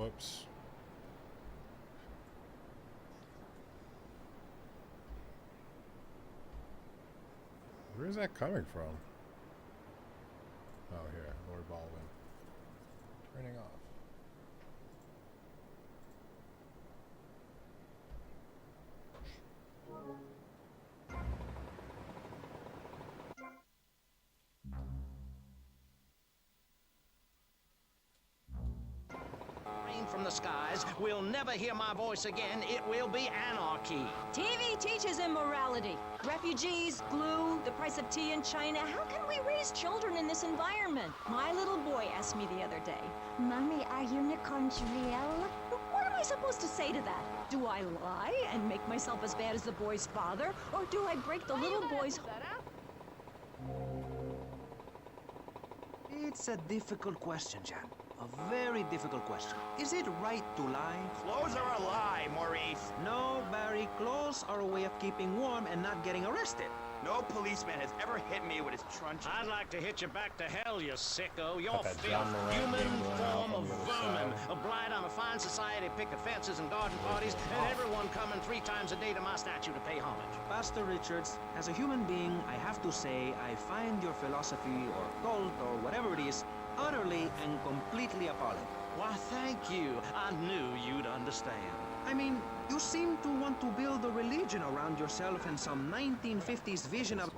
Whoops. Where is that coming from? Oh, here. Lord Baldwin. Turning off. From the skies, we'll never hear my voice again. It will be anarchy. TV teaches immorality. Refugees, glue, the price of tea in China. How can we raise children in this environment? My little boy asked me the other day, Mommy, are unicorns real? What am I supposed to say to that? Do I lie and make myself as bad as the boy's father? Or do I break the little boy's... It's a difficult question, Jan. A very difficult question. Is it right to lie? Clothes are a lie, Maurice. No, Barry. Clothes are a way of keeping warm and not getting arrested. No policeman has ever hit me with his truncheon. I'd like to hit you back to hell, you sicko. You're filth, human form of vermin, a blight on a fine society, picket fences and garden parties, and everyone coming 3 times a day to my statue to pay homage. Pastor Richards, as a human being, I have to say I find your philosophy or cult or whatever it is utterly and completely appalling. Why, thank you. I knew you'd understand. I mean, you seem to want to build a religion around yourself and some 1950s vision of...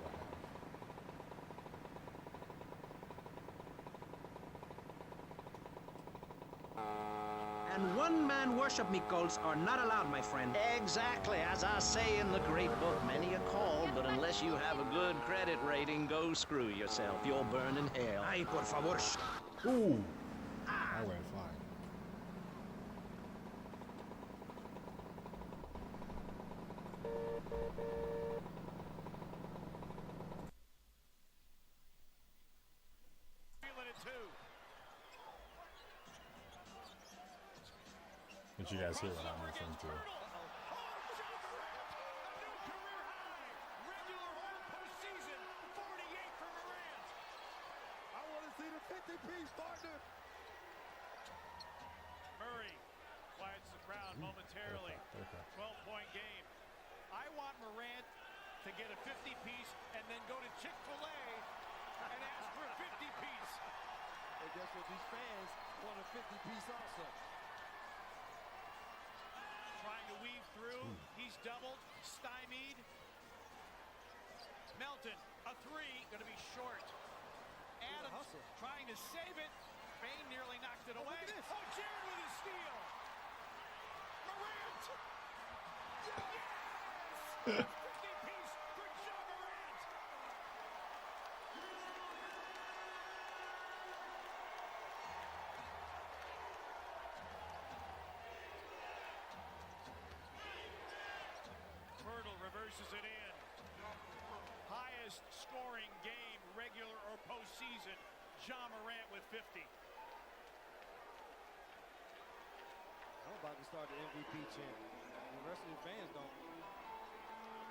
And one-man worship me cults are not allowed, my friend. Exactly. As I say in the great book, many are called, but unless you have a good credit rating, go screw yourself. You'll burn in hell. Ay, por favor. Ooh. I went flying. Did you guys hear what I'm referring to? Murray quiets the crowd momentarily. 12-point game. I want Morant to get a 50-piece and then go to Chick-fil-A and ask for a 50-piece. I guess what these fans want a 50-piece also. Trying to weave through. He's doubled, stymied. Melton, a 3, going to be short. Adams trying to save it. Bain nearly knocked it away. Oh, Jared with a steal. Morant. Yes! 50-piece for Ja Morant. Myrtle reverses it in. Highest scoring game, regular or postseason. Ja Morant with 50. I'm about to start the MVP chant. The rest of the fans don't.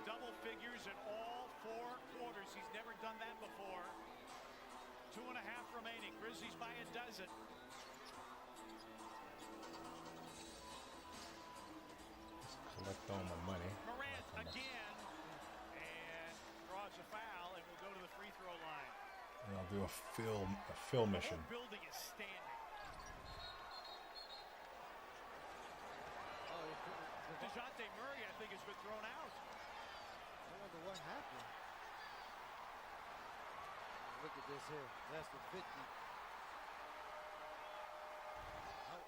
Double figures in all 4 quarters. He's never done that before. 2.5 remaining. Grizzlies by a dozen. Collect all my money. Morant again. And draws a foul and will go to the free throw line. And I'll do a fill mission. The whole building is standing. DeJounte Murray, I think, has been thrown out. I wonder what happened. Look at this here. That's the 50.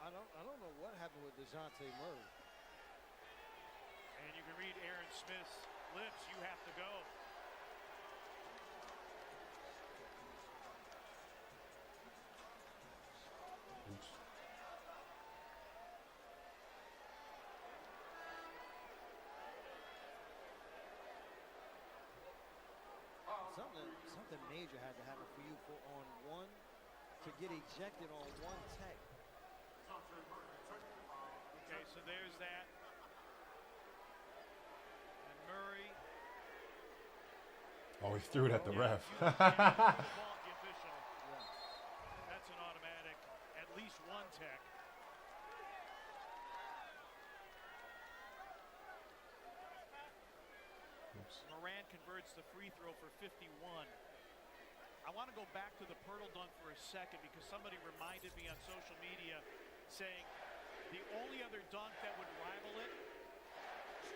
I don't know what happened with DeJounte Murray. And you can read Aaron Smith's lips. You have to go. Oops. Something major had to happen for you on one to get ejected on one tech. Okay, so there's that. And Murray. Oh, he threw it at the ref. That's an automatic, at least one tech. converts the free throw for 51. I want to go back to the Pirtle dunk for a second because somebody reminded me on social media saying the only other dunk that would rival it,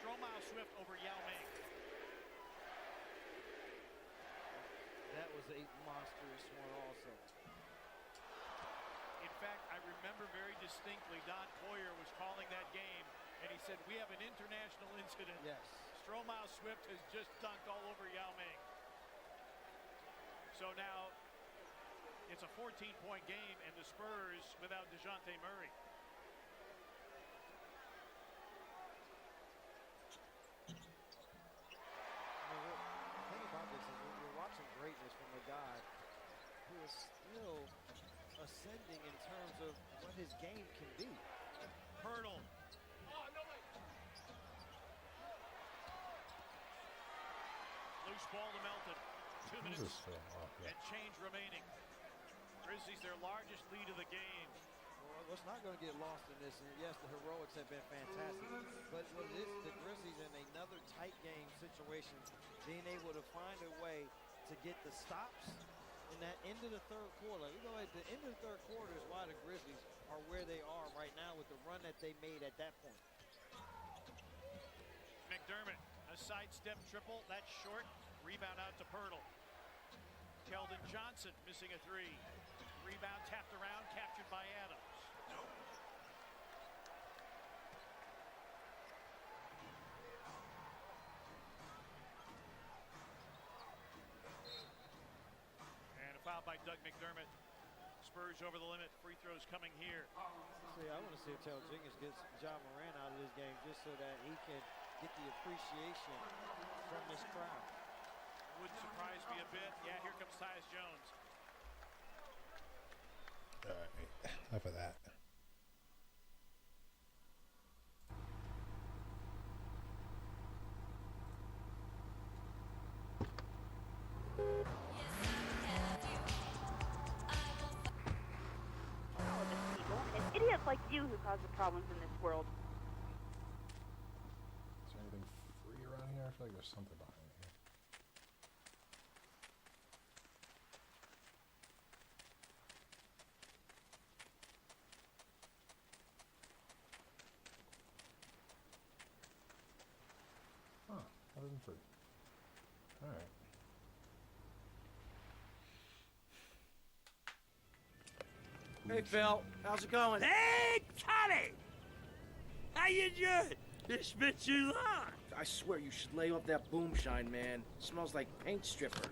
Stromile Swift over Yao Ming. That was a monstrous one also. In fact, I remember very distinctly Don Poyer was calling that game, and he said, we have an international incident. Yes. Stromile Swift has just dunked all over Yao Ming. So now it's a 14-point game, and the Spurs without DeJounte Murray. The thing about this is we're watching greatness from a guy who is still ascending in terms of what his game can be. Pirtle. Loose ball to Melton. 2 minutes and change remaining. Grizzlies their largest lead of the game. Well, what's not going to get lost in this, and yes, the heroics have been fantastic, but what it is, the Grizzlies in another tight game situation, being able to find a way to get the stops in that end of the third quarter. You know, at the end of the third quarter is why the Grizzlies are where they are right now with the run that they made at that point. McDermott, a sidestep triple, that's short. Rebound out to Pirtle. Keldon Johnson missing a three. Rebound tapped around, captured by Adams. And a foul by Doug McDermott. Spurs over the limit. Free throws coming here. See, I want to see if Taylor Jenkins gets John Moran out of this game just so that he can get the appreciation from this crowd. Wouldn't surprise me a bit. Yeah, here comes Tyus Jones. All right, enough of that. It's idiots like you who cause the problems in this world. Is there anything free around here? I feel like there's something behind here. Huh, that isn't free. Alright. Hey, Phil. How's it going? Hey, Tommy! How you doing? It's been too long. I swear you should lay off that boom shine, man. It smells like paint stripper.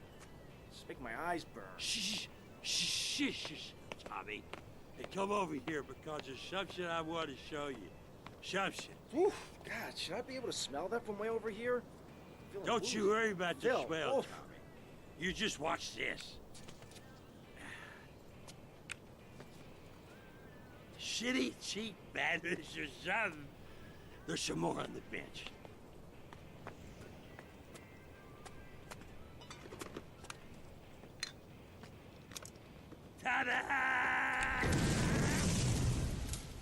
It's making my eyes burn. Shh, shh, shh, shh, Tommy. Hey, come over here because there's something I want to show you. Something. Oof, God, should I be able to smell that from way over here? Don't you worry about the Phil, smell, oof. Tommy. You just watch this. Shitty, cheap bandits or something. There's some more on the bench. Ta-da!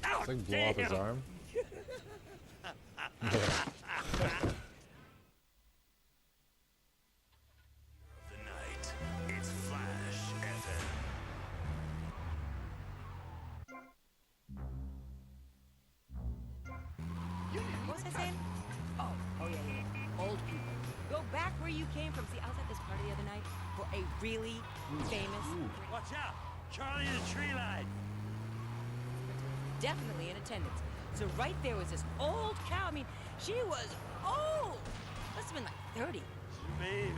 Oh, It's like blow off his damn. arm. The night. It's Flash FM. What was I saying? Oh, yeah. Old people. Go back where you came from. See, I was at this party the other night for a really famous... Watch out! Charlie the Tree Line! Definitely in attendance. So right there was this old cow. I mean, she was old. Must have been like 30. Me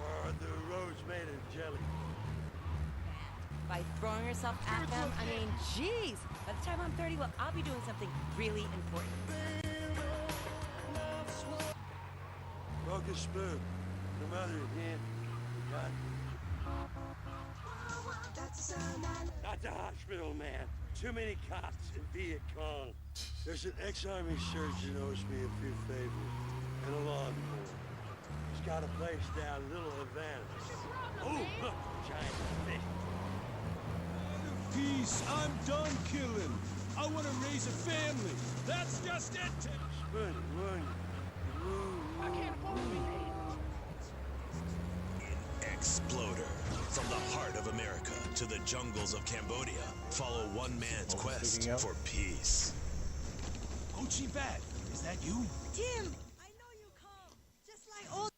or the roads made of jelly. By throwing herself at them, I mean, geez. By the time I'm 30, well, I'll be doing something really important. Broken spoon. No mother again. Not the hospital, man. Too many cops in Viet Cong. There's an ex-army surgeon owes me a few favors and a lawnmower. He's got a place down Little Havana. Oh, look, giant fish. Peace, I'm done killing. I want to raise a family. That's just it. Spoon, run. I can't afford to be paid. Exploder. From the heart of America to the jungles of Cambodia, follow one man's quest for peace. Ho Chi Bat, is that you? Tim, I know you come. Just like old.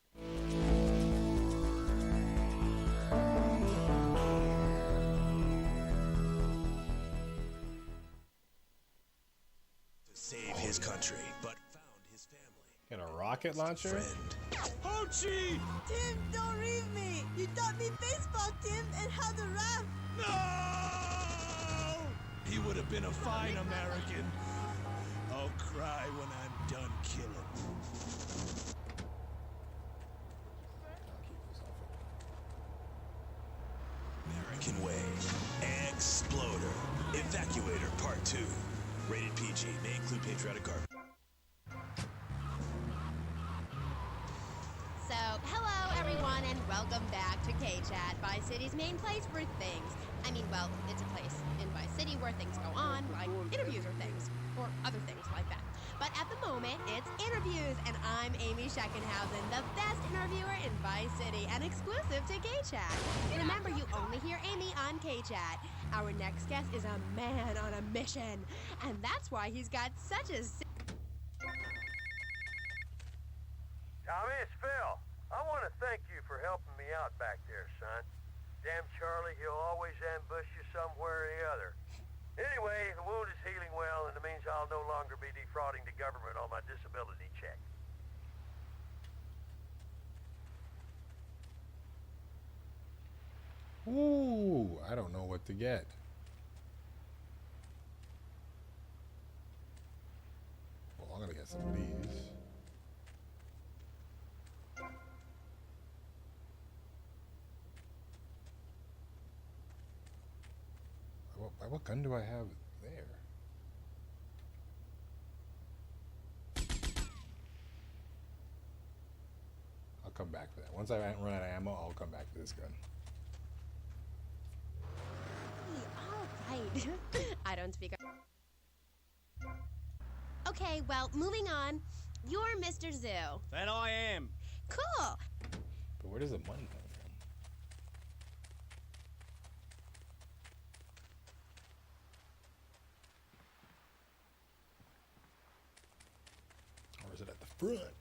To save his country, but found his family. Get a rocket launcher? Friend. Ho Chi! Tim, don't leave me. You taught me baseball, Tim, and how to rap. No! He would have been a fine American. I'll cry when I'm done killing. American Way. Exploder. Evacuator Part 2. Rated PG. May include patriotic garbage. So, hello everyone and welcome back to K-Chat, Vice City's main place for things. I mean, well, it's a place in Vice City where things go on, like interviews or things, or other things like that. But at the moment, it's interviews, and I'm Amy Scheckenhausen, the best interviewer in Vice City and exclusive to K-Chat. Remember, you only hear Amy on K-Chat. Our next guest is a man on a mission, and that's why he's got such a... Tommy, it's Phil. I want to thank you for helping me out back there, son. Damn Charlie, he'll always ambush you somewhere or the other. Anyway, the wound is healing well, and it means I'll no longer be defrauding the government on my disability check. Ooh, I don't know what to get. Well, I'm gonna get some of these. What gun do I have there? I'll come back for that. Once I run out of ammo, I'll come back to this gun. All right. I don't speak. Okay, well, moving on. You're Mr. Zoo. That I am. Cool. But where does the money come from? Or is it at the front?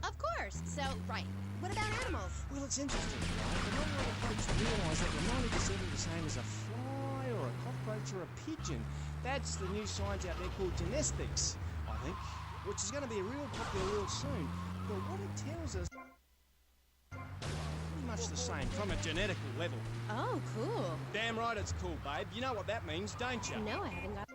Of course. So, right. What about animals? Well, it's interesting, right? But not a lot of folks realise that the 90% are the same as a fly or a cockroach or a pigeon. That's the new science out there called genestics, I think, which is going to be real popular real soon. But what it tells us pretty much the same from a genetical level. Oh, cool. Damn right it's cool, babe. You know what that means, don't you? No, I haven't got...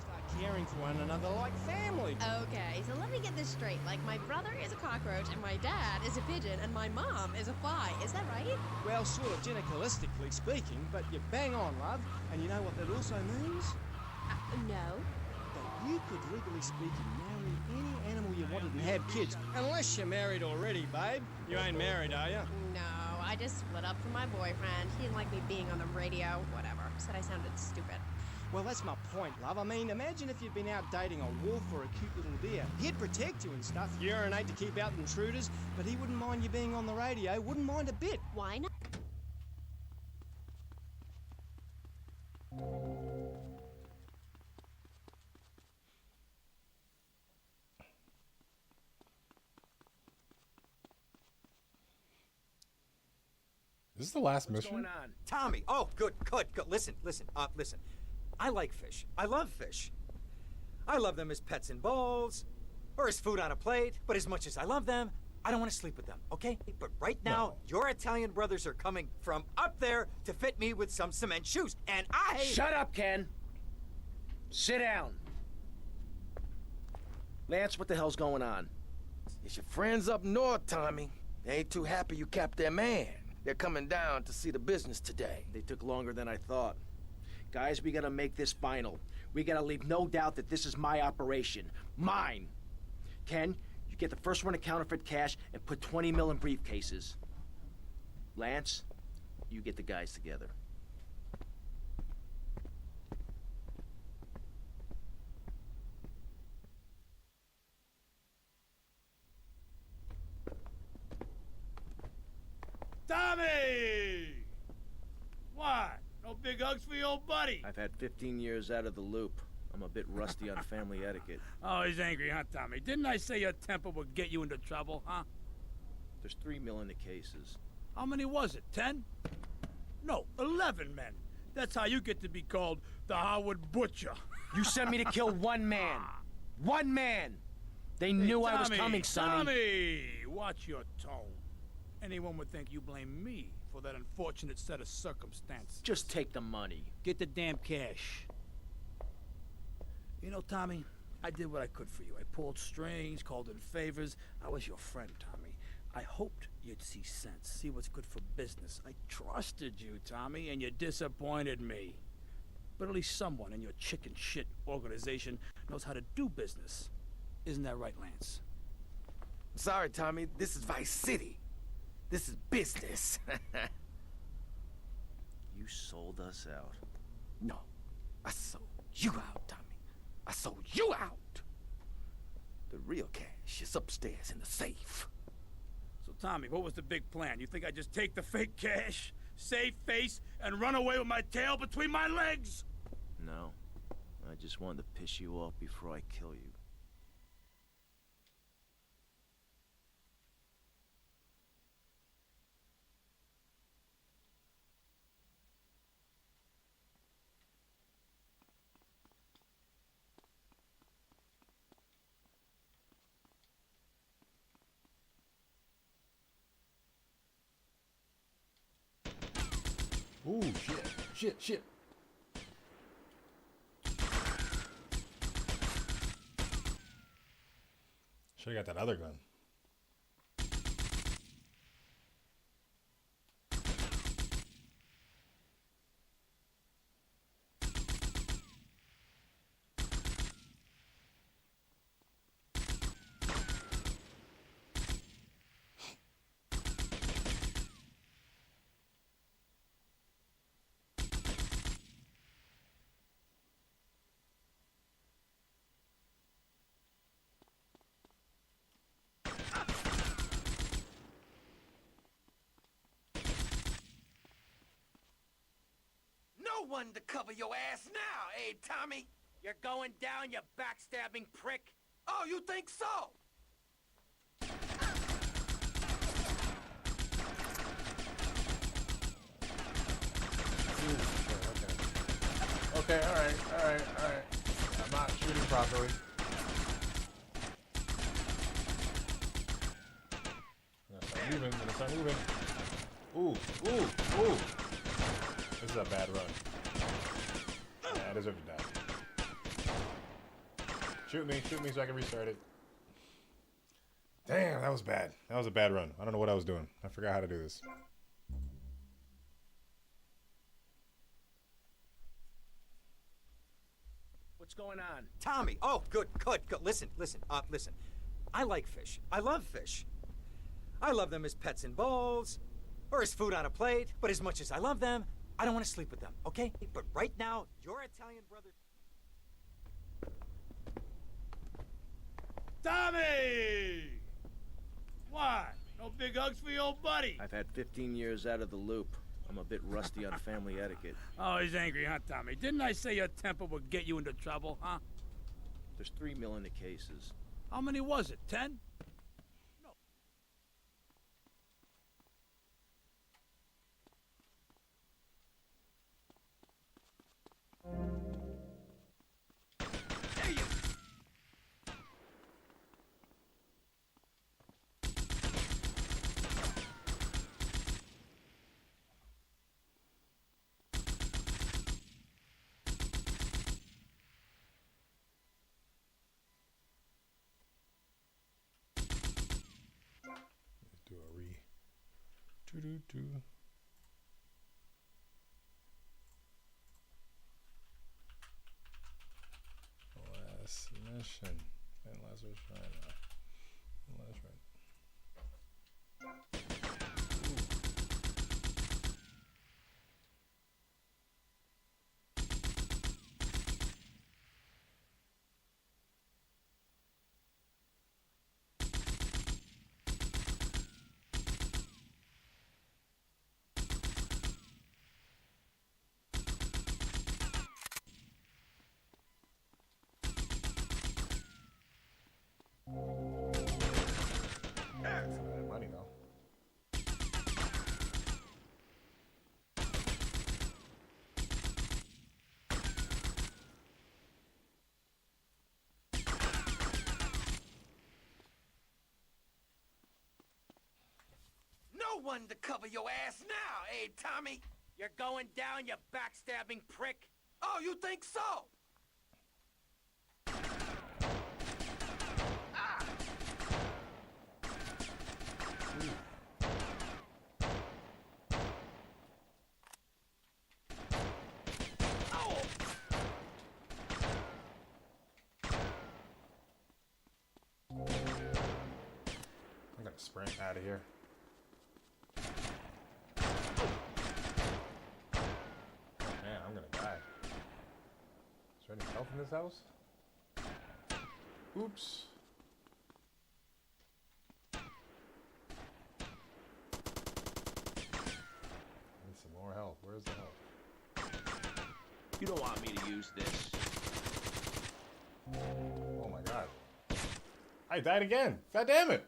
Start caring for one another like family. Okay, so let me get this straight. Like, my brother is a cockroach, and my dad is a pigeon, and my mom is a fly. Is that right? Well, sort of genetically speaking, but you're bang on, love. And you know what that also means? No. That you could, legally speaking, marry any animal you wanted and have kids. Unless you're married already, babe. You ain't married, are you? No, I just split up from my boyfriend. He didn't like me being on the radio. Whatever. Said I sounded stupid. Well, that's my point, love. I mean, imagine if you'd been out dating a wolf or a cute little deer. He'd protect you and stuff, urinate to keep out intruders, but he wouldn't mind you being on the radio, wouldn't mind a bit. Why not? Is this the last What's mission? going on? Tommy, oh, good. Listen. I like fish. I love fish. I love them as pets in bowls, or as food on a plate, but as much as I love them, I don't want to sleep with them, okay? But right now, your Italian brothers are coming from up there to fit me with some cement shoes, and I... Shut up, Ken. Sit down. Lance, what the hell's going on? It's your friends up north, Tommy. They ain't too happy you capped their man. They're coming down to see the business today. They took longer than I thought. Guys, we gotta make this final. We gotta leave no doubt that this is my operation. Mine! Ken, you get the first run of counterfeit cash and put 20 mil in briefcases. Lance, you get the guys together. Tommy! What? No big hugs for your old buddy? I've had 15 years out of the loop. I'm a bit rusty on family etiquette. Oh, he's angry, huh, Tommy? Didn't I say your temper would get you into trouble, huh? There's 3 mil in the cases. How many was it, 10? No, 11 men. That's how you get to be called the Howard Butcher. You sent me to kill one man. One man! They knew I was coming, Sonny. Tommy, watch your tone. Anyone would think you blame me for that unfortunate set of circumstances. Just take the money. Get the damn cash. You know, Tommy, I did what I could for you. I pulled strings, called in favors. I was your friend, Tommy. I hoped you'd see sense, see what's good for business. I trusted you, Tommy, and you disappointed me. But at least someone in your chicken shit organization knows how to do business. Isn't that right, Lance? Sorry, Tommy. This is Vice City. This is business. You sold us out. No, I sold you out, Tommy. I sold you out. The real cash is upstairs in the safe. So, Tommy, what was the big plan? You think I just take the fake cash, save face, and run away with my tail between my legs? No. I just wanted to piss you off before I kill you. Ooh, shit. Should've got that other gun. No one to cover your ass now, eh, Tommy? You're going down, you backstabbing prick. Oh, you think so? Okay, alright. I'm not shooting properly. Gonna start moving. Ooh. This is a bad run. Yeah, I deserve to die. Shoot me so I can restart it. Damn, that was bad. That was a bad run. I don't know what I was doing. I forgot how to do this. What's going on? Tommy! Oh, good. Listen. I like fish. I love fish. I love them as pets in bowls, or as food on a plate, but as much as I love them, I don't want to sleep with them, okay? But right now, your Italian brother... Tommy! What? No big hugs for your old buddy? I've had 15 years out of the loop. I'm a bit rusty on family etiquette. Oh, he's angry, huh, Tommy? Didn't I say your temper would get you into trouble, huh? There's 3 mil in the cases. How many was it, 10? Do a re. Last mission. And Lazarus Shrine. Last right. No one to cover your ass now, eh, Tommy? You're going down, you backstabbing prick. Oh, you think so? Ah! Oh! I'm gonna sprint out of here. Man, I'm gonna die. Is there any health in this house? Oops. Need some more health. Where's the health? You don't want me to use this. Oh my god. I died again. God damn it.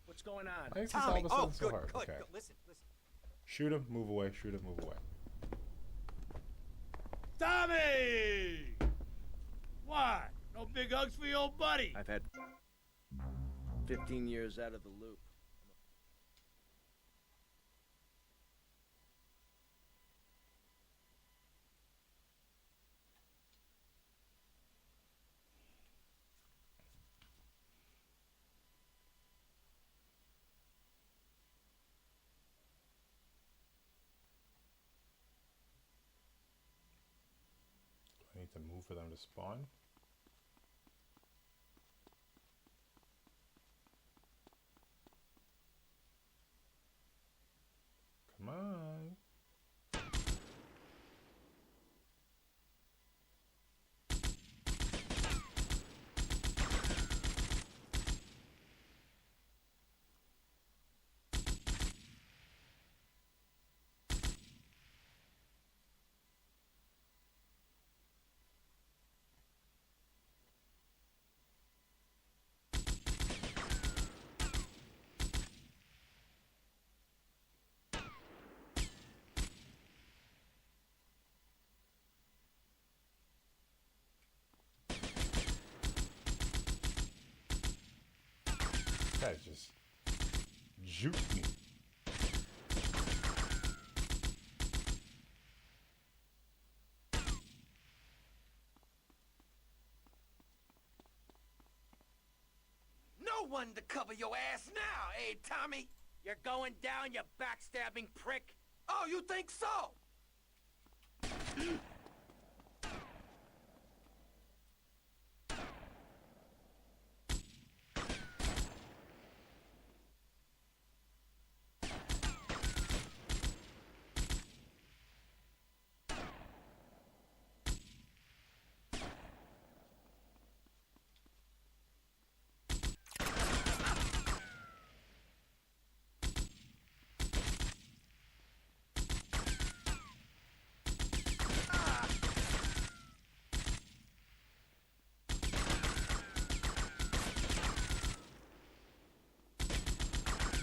What's going on? Why is this all Tommy, of a sudden oh, so good, hard? good, Okay. good. Listen, listen. Shoot him, move away, shoot him, move away. Tommy! What? No big hugs for your old buddy? I've had 15 years out of the loop. I need to move for them to spawn. Come on. Guys just juke me. No one to cover your ass now, eh, Tommy? You're going down, you backstabbing prick. Oh, you think so?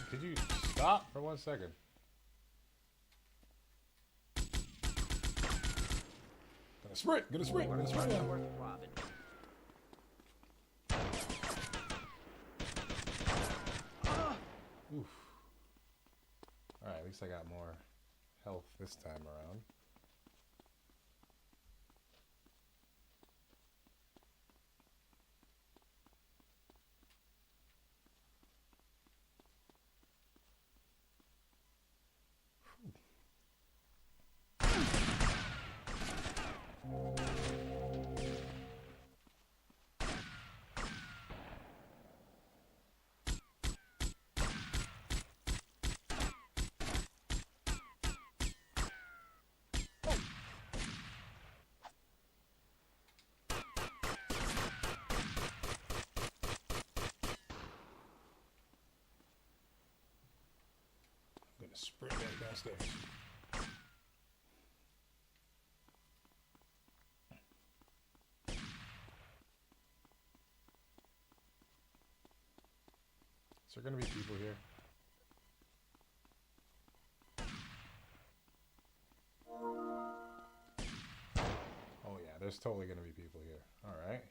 Could you stop for 1 second? Gonna sprint, gonna sprint, gonna sprint. Oof. Alright, at least I got more health this time around. I'm gonna sprint back downstairs. Is there gonna be people here? Oh yeah, there's totally gonna be people here. Alright.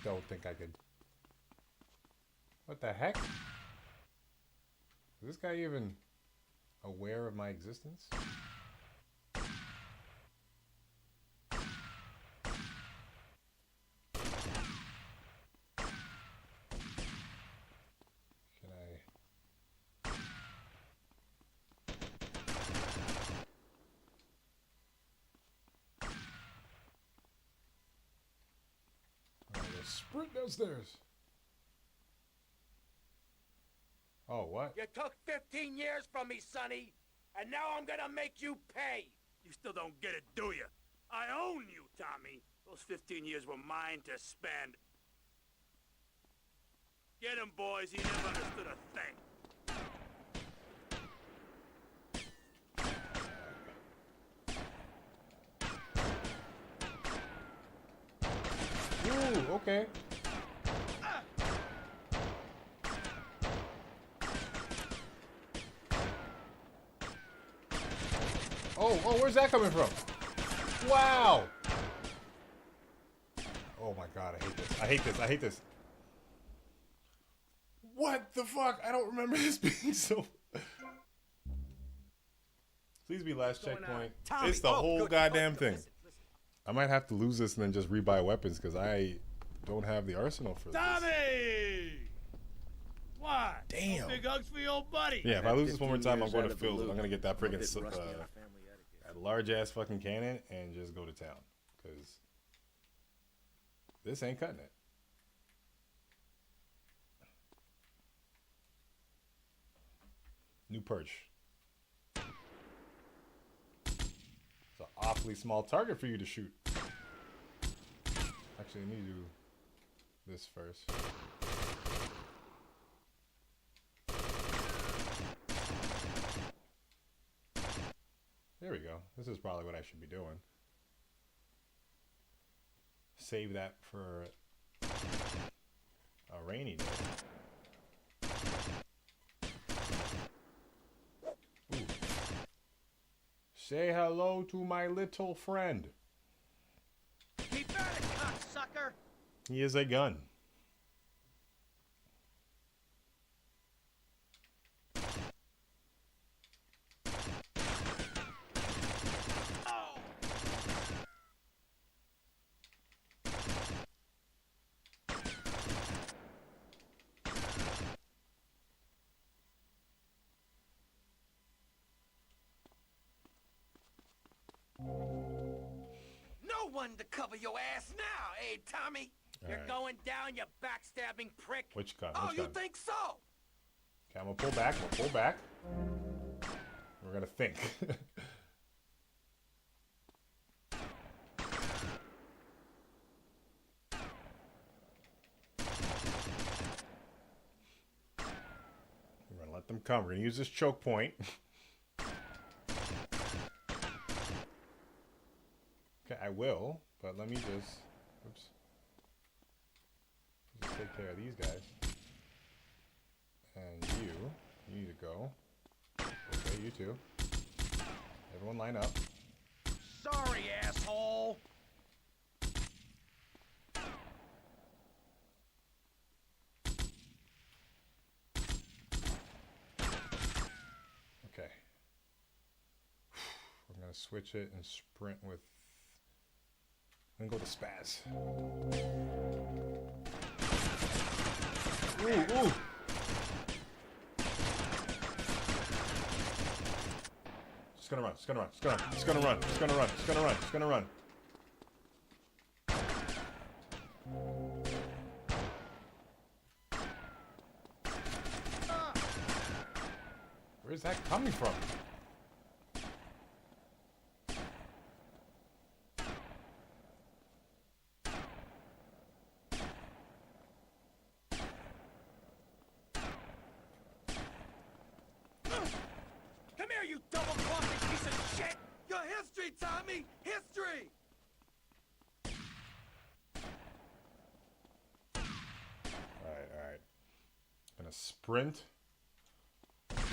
don't think I could. What the heck? Is this guy even aware of my existence? Sprint downstairs. Oh, what? You took 15 years from me, Sonny, and now I'm gonna make you pay. You still don't get it, do you? I own you, Tommy. Those 15 years were mine to spend. Get him, boys. He never understood a thing. Ooh, okay. Oh, where's that coming from? Wow. Oh my god, I hate this. I hate this. I hate this. What the fuck? I don't remember this being so... Please be last checkpoint. It's the whole goddamn thing. Listen. I might have to lose this and then just rebuy weapons because I don't have the arsenal for this. Tommy! What? Damn. Big hugs for your old buddy. Yeah, if I lose this one more time, I'm going to Phil's. I'm going to get that freaking that large-ass fucking cannon and just go to town. Because this ain't cutting it. New perch. It's an awfully small target for you to shoot. Actually, I need to do this first. There we go. This is probably what I should be doing. Save that for a rainy day. Ooh. Say hello to my little friend. Keep at it, cocksucker! He is a gun. One to cover your ass now, eh, Tommy? You're going down, you backstabbing prick. Which gun? Oh, Which you gun? think so? Okay, I'm gonna pull back. We'll pull back. We're gonna think. We're gonna let them come. We're gonna use this choke point. Okay, I will, but let me just, oops. Just take care of these guys. And you need to go. Okay, you too. Everyone line up. Sorry, asshole. Okay. We're gonna switch it and sprint with. I'm gonna go to Spaz. Ooh, ooh. Just gonna run, just gonna run, just gonna run, just gonna run, just gonna run, just gonna run, just gonna run. Where's that coming from? Tommy! History! Alright. Gonna sprint. Gonna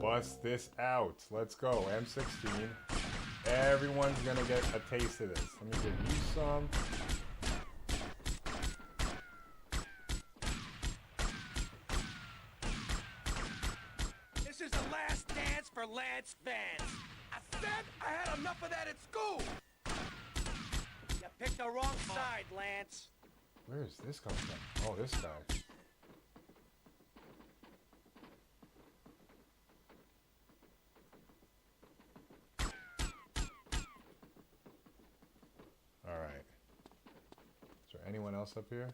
bust this out. Let's go. M16. Everyone's gonna get a taste of this. Let me give you some. This is the last dance for Lance Vance. I said I had enough of that at school. You picked the wrong side, Lance. Where is this coming from? Oh, this guy. Alright. Is there anyone else up here?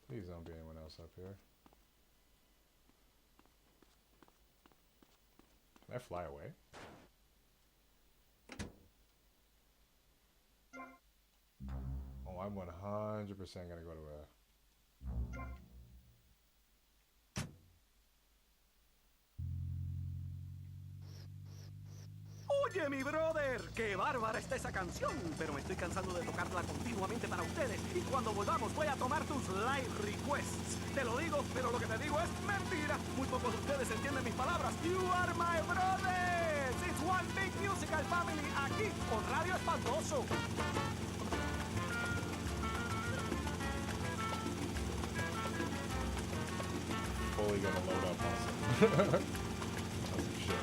Please don't be anyone else up here. Can I fly away? Oh, I'm 100% gonna go to a... Oye, mi brother, qué bárbara está esa canción, pero me estoy cansando de tocarla continuamente para ustedes y cuando volvamos voy a tomar tus live requests. Te lo digo, pero lo que te digo es mentira. Muy pocos de ustedes entienden mis palabras. You are my brothers. It's one big musical family aquí con Radio Espantoso. Fully gonna load up on some shit.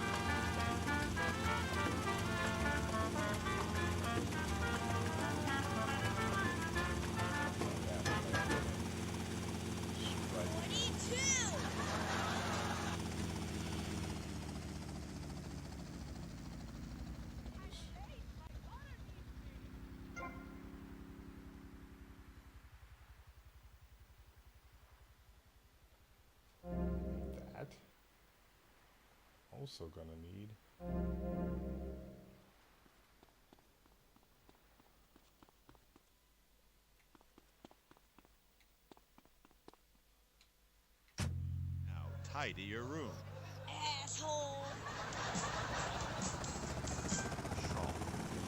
That also gonna need now tidy your room. Asshole. Shaw,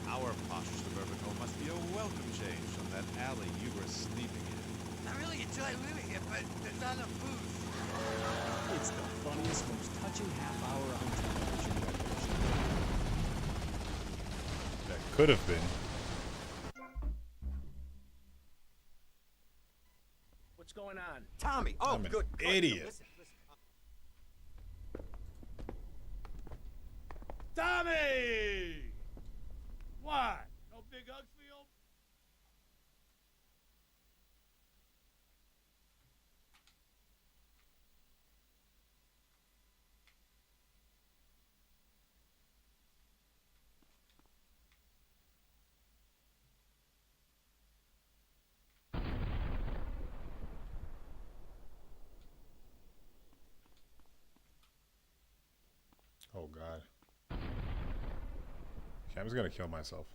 our posh suburban home must be a welcome change from that alley you were sleeping in. I really enjoy living here, but there's not enough food. It's the funniest, most touching half hour on television. that could have been. What's going on? Tommy! Oh, I'm an good. idiot. Listen, listen. Tommy! What? No big hugs for you? Oh god. Okay, I'm just gonna kill myself.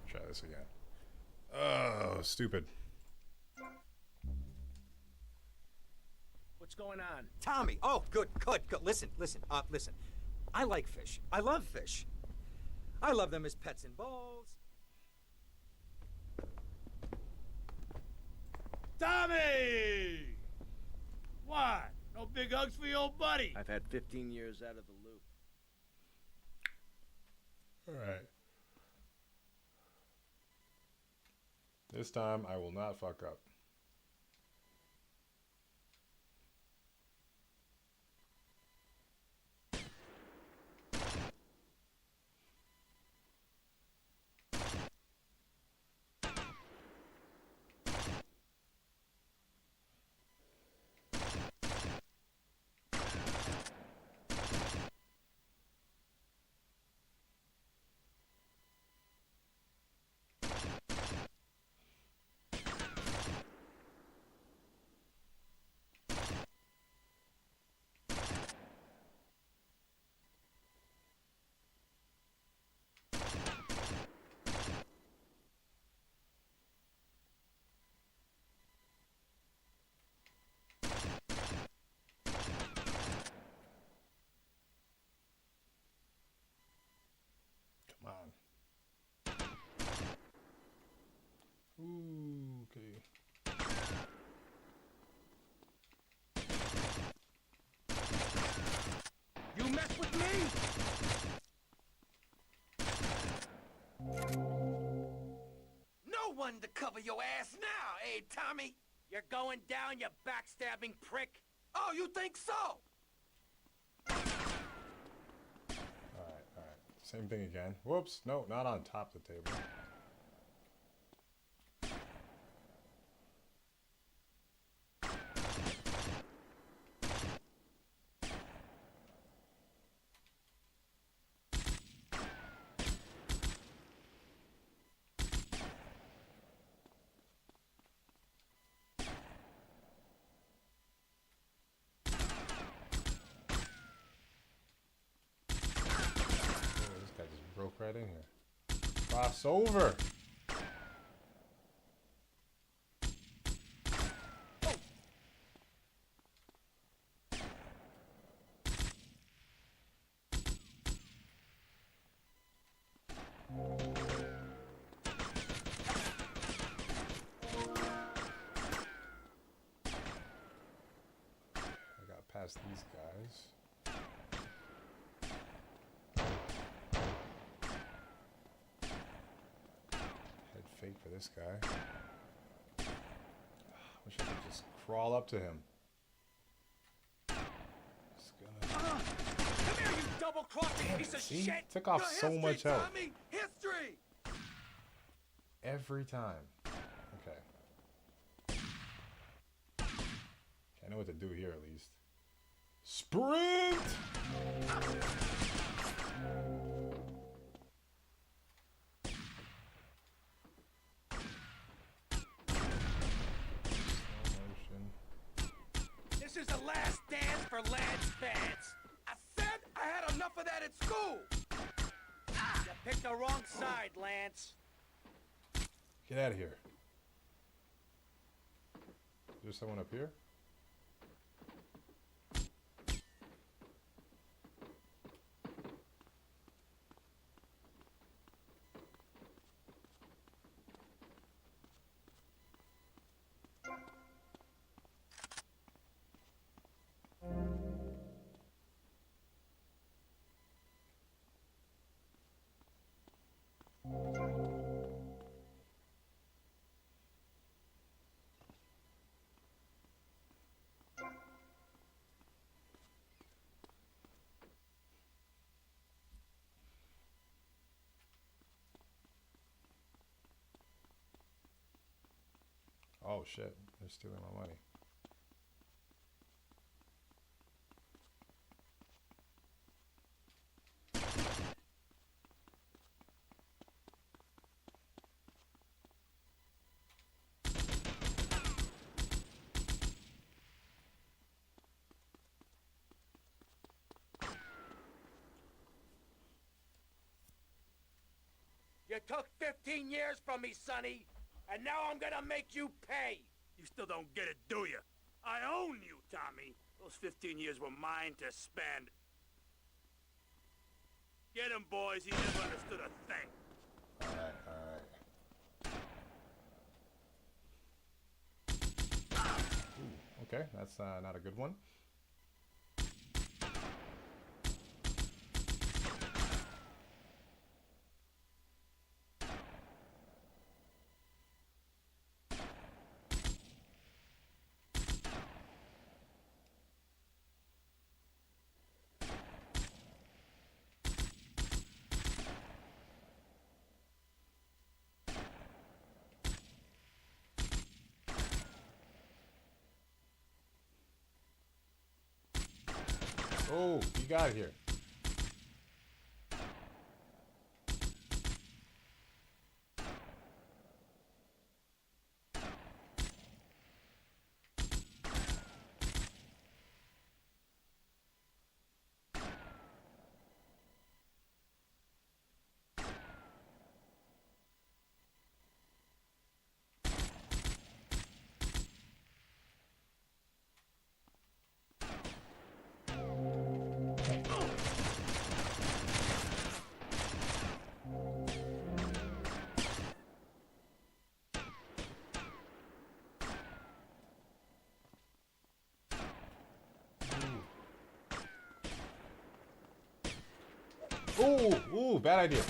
Try this again. Oh, stupid. What's going on? Tommy! Oh, good. Listen. Listen. I like fish. I love fish. I love them as pets and balls. Tommy! What? No big hugs for your old buddy? I've had 15 years out of the loop. Alright. This time I will not fuck up. cover your ass now, eh, Tommy? You're going down, you backstabbing prick. Oh, you think so? Alright. Same thing again. Whoops. No, not on top of the table. Broke right in here. Cross over. I got past these guys. Fake for this guy. Wish I could just crawl up to him. Just gonna... Come here, you double-crossing piece of See? shit! Took off so much health. Tommy! History! Every time. Okay. I know what to do here at least. Sprint! This is the last dance for Lance fans. I said I had enough of that at school. You picked the wrong side, Lance. Get out of here. Is there someone up here? Oh shit, they're stealing my money. You took 15 years from me, Sonny, and now I'm gonna make you pay. You still don't get it, do you? I own you, Tommy. Those 15 years were mine to spend. Get him, boys. He never understood a thing. Alright. Okay, that's not a good one. Oh, you got it here. Ooh, bad idea.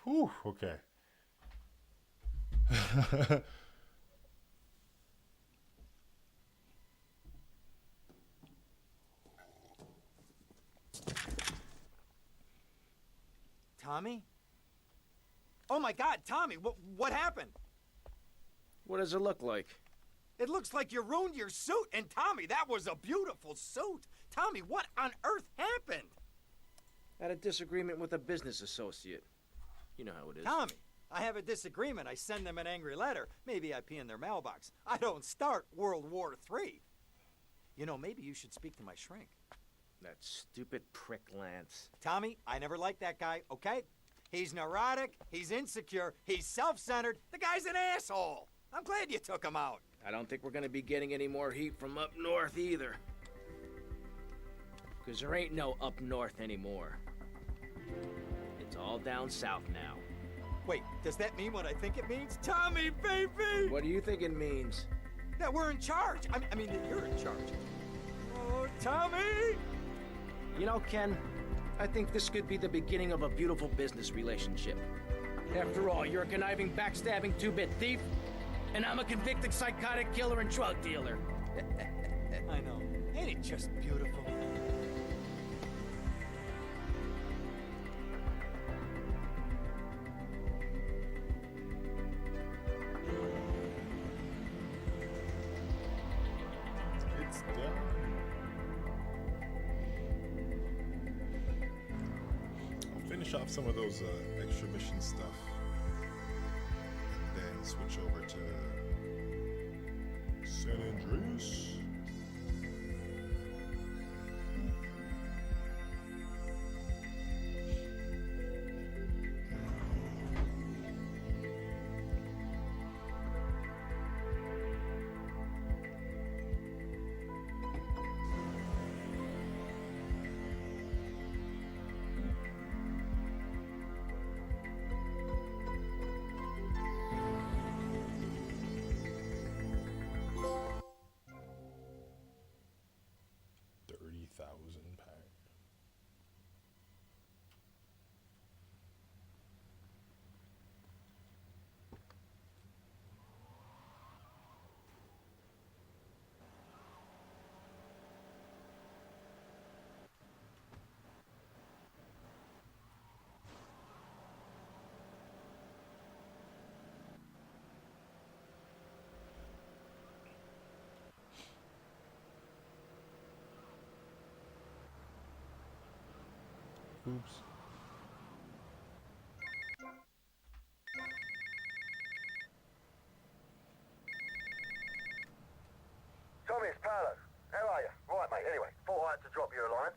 Whew, okay. Tommy? Oh my God, Tommy, what happened? What does it look like? It looks like you ruined your suit, and Tommy, that was a beautiful suit. Tommy, what on earth happened? Had a disagreement with a business associate. You know how it is. Tommy, I have a disagreement. I send them an angry letter. Maybe I pee in their mailbox. I don't start World War III. You know, maybe you should speak to my shrink. That stupid prick Lance. Tommy, I never liked that guy, okay? He's neurotic, he's insecure, he's self-centered. The guy's an asshole. I'm glad you took him out. I don't think we're gonna be getting any more heat from up north either. Because there ain't no up north anymore. It's all down south now. Wait, does that mean what I think it means? Tommy, baby! What do you think it means? That we're in charge. I mean that you're in charge. Oh, Tommy! You know, Ken, I think this could be the beginning of a beautiful business relationship. After all, you're a conniving, backstabbing two-bit thief, and I'm a convicted psychotic killer and drug dealer. I know. Ain't it just beautiful? It's done. I'll finish off some of those extra mission stuff. And then switch over to San Andreas. Oops. Tommy, it's Paolo. How are you? Right, mate. Anyway, thought I had to drop you a line.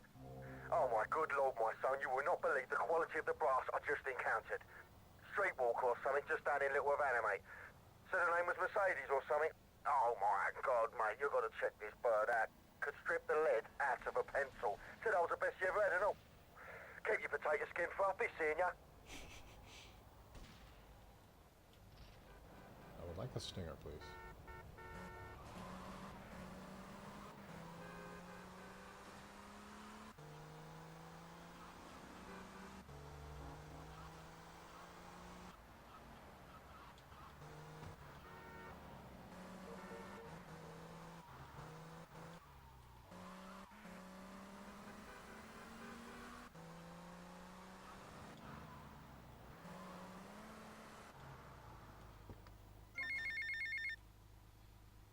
Oh, my good lord, my son, you will not believe the quality of the brass I just encountered. Streetwalker or something, just down in Little Havana, mate. Said her name was Mercedes or something. Oh, my God, mate, you've got to check this bird out. Could strip the lead out of a pencil. Said I was the best you ever had and all. Keep your potato skin fluffy, seeing ya. I would like a stinger, please.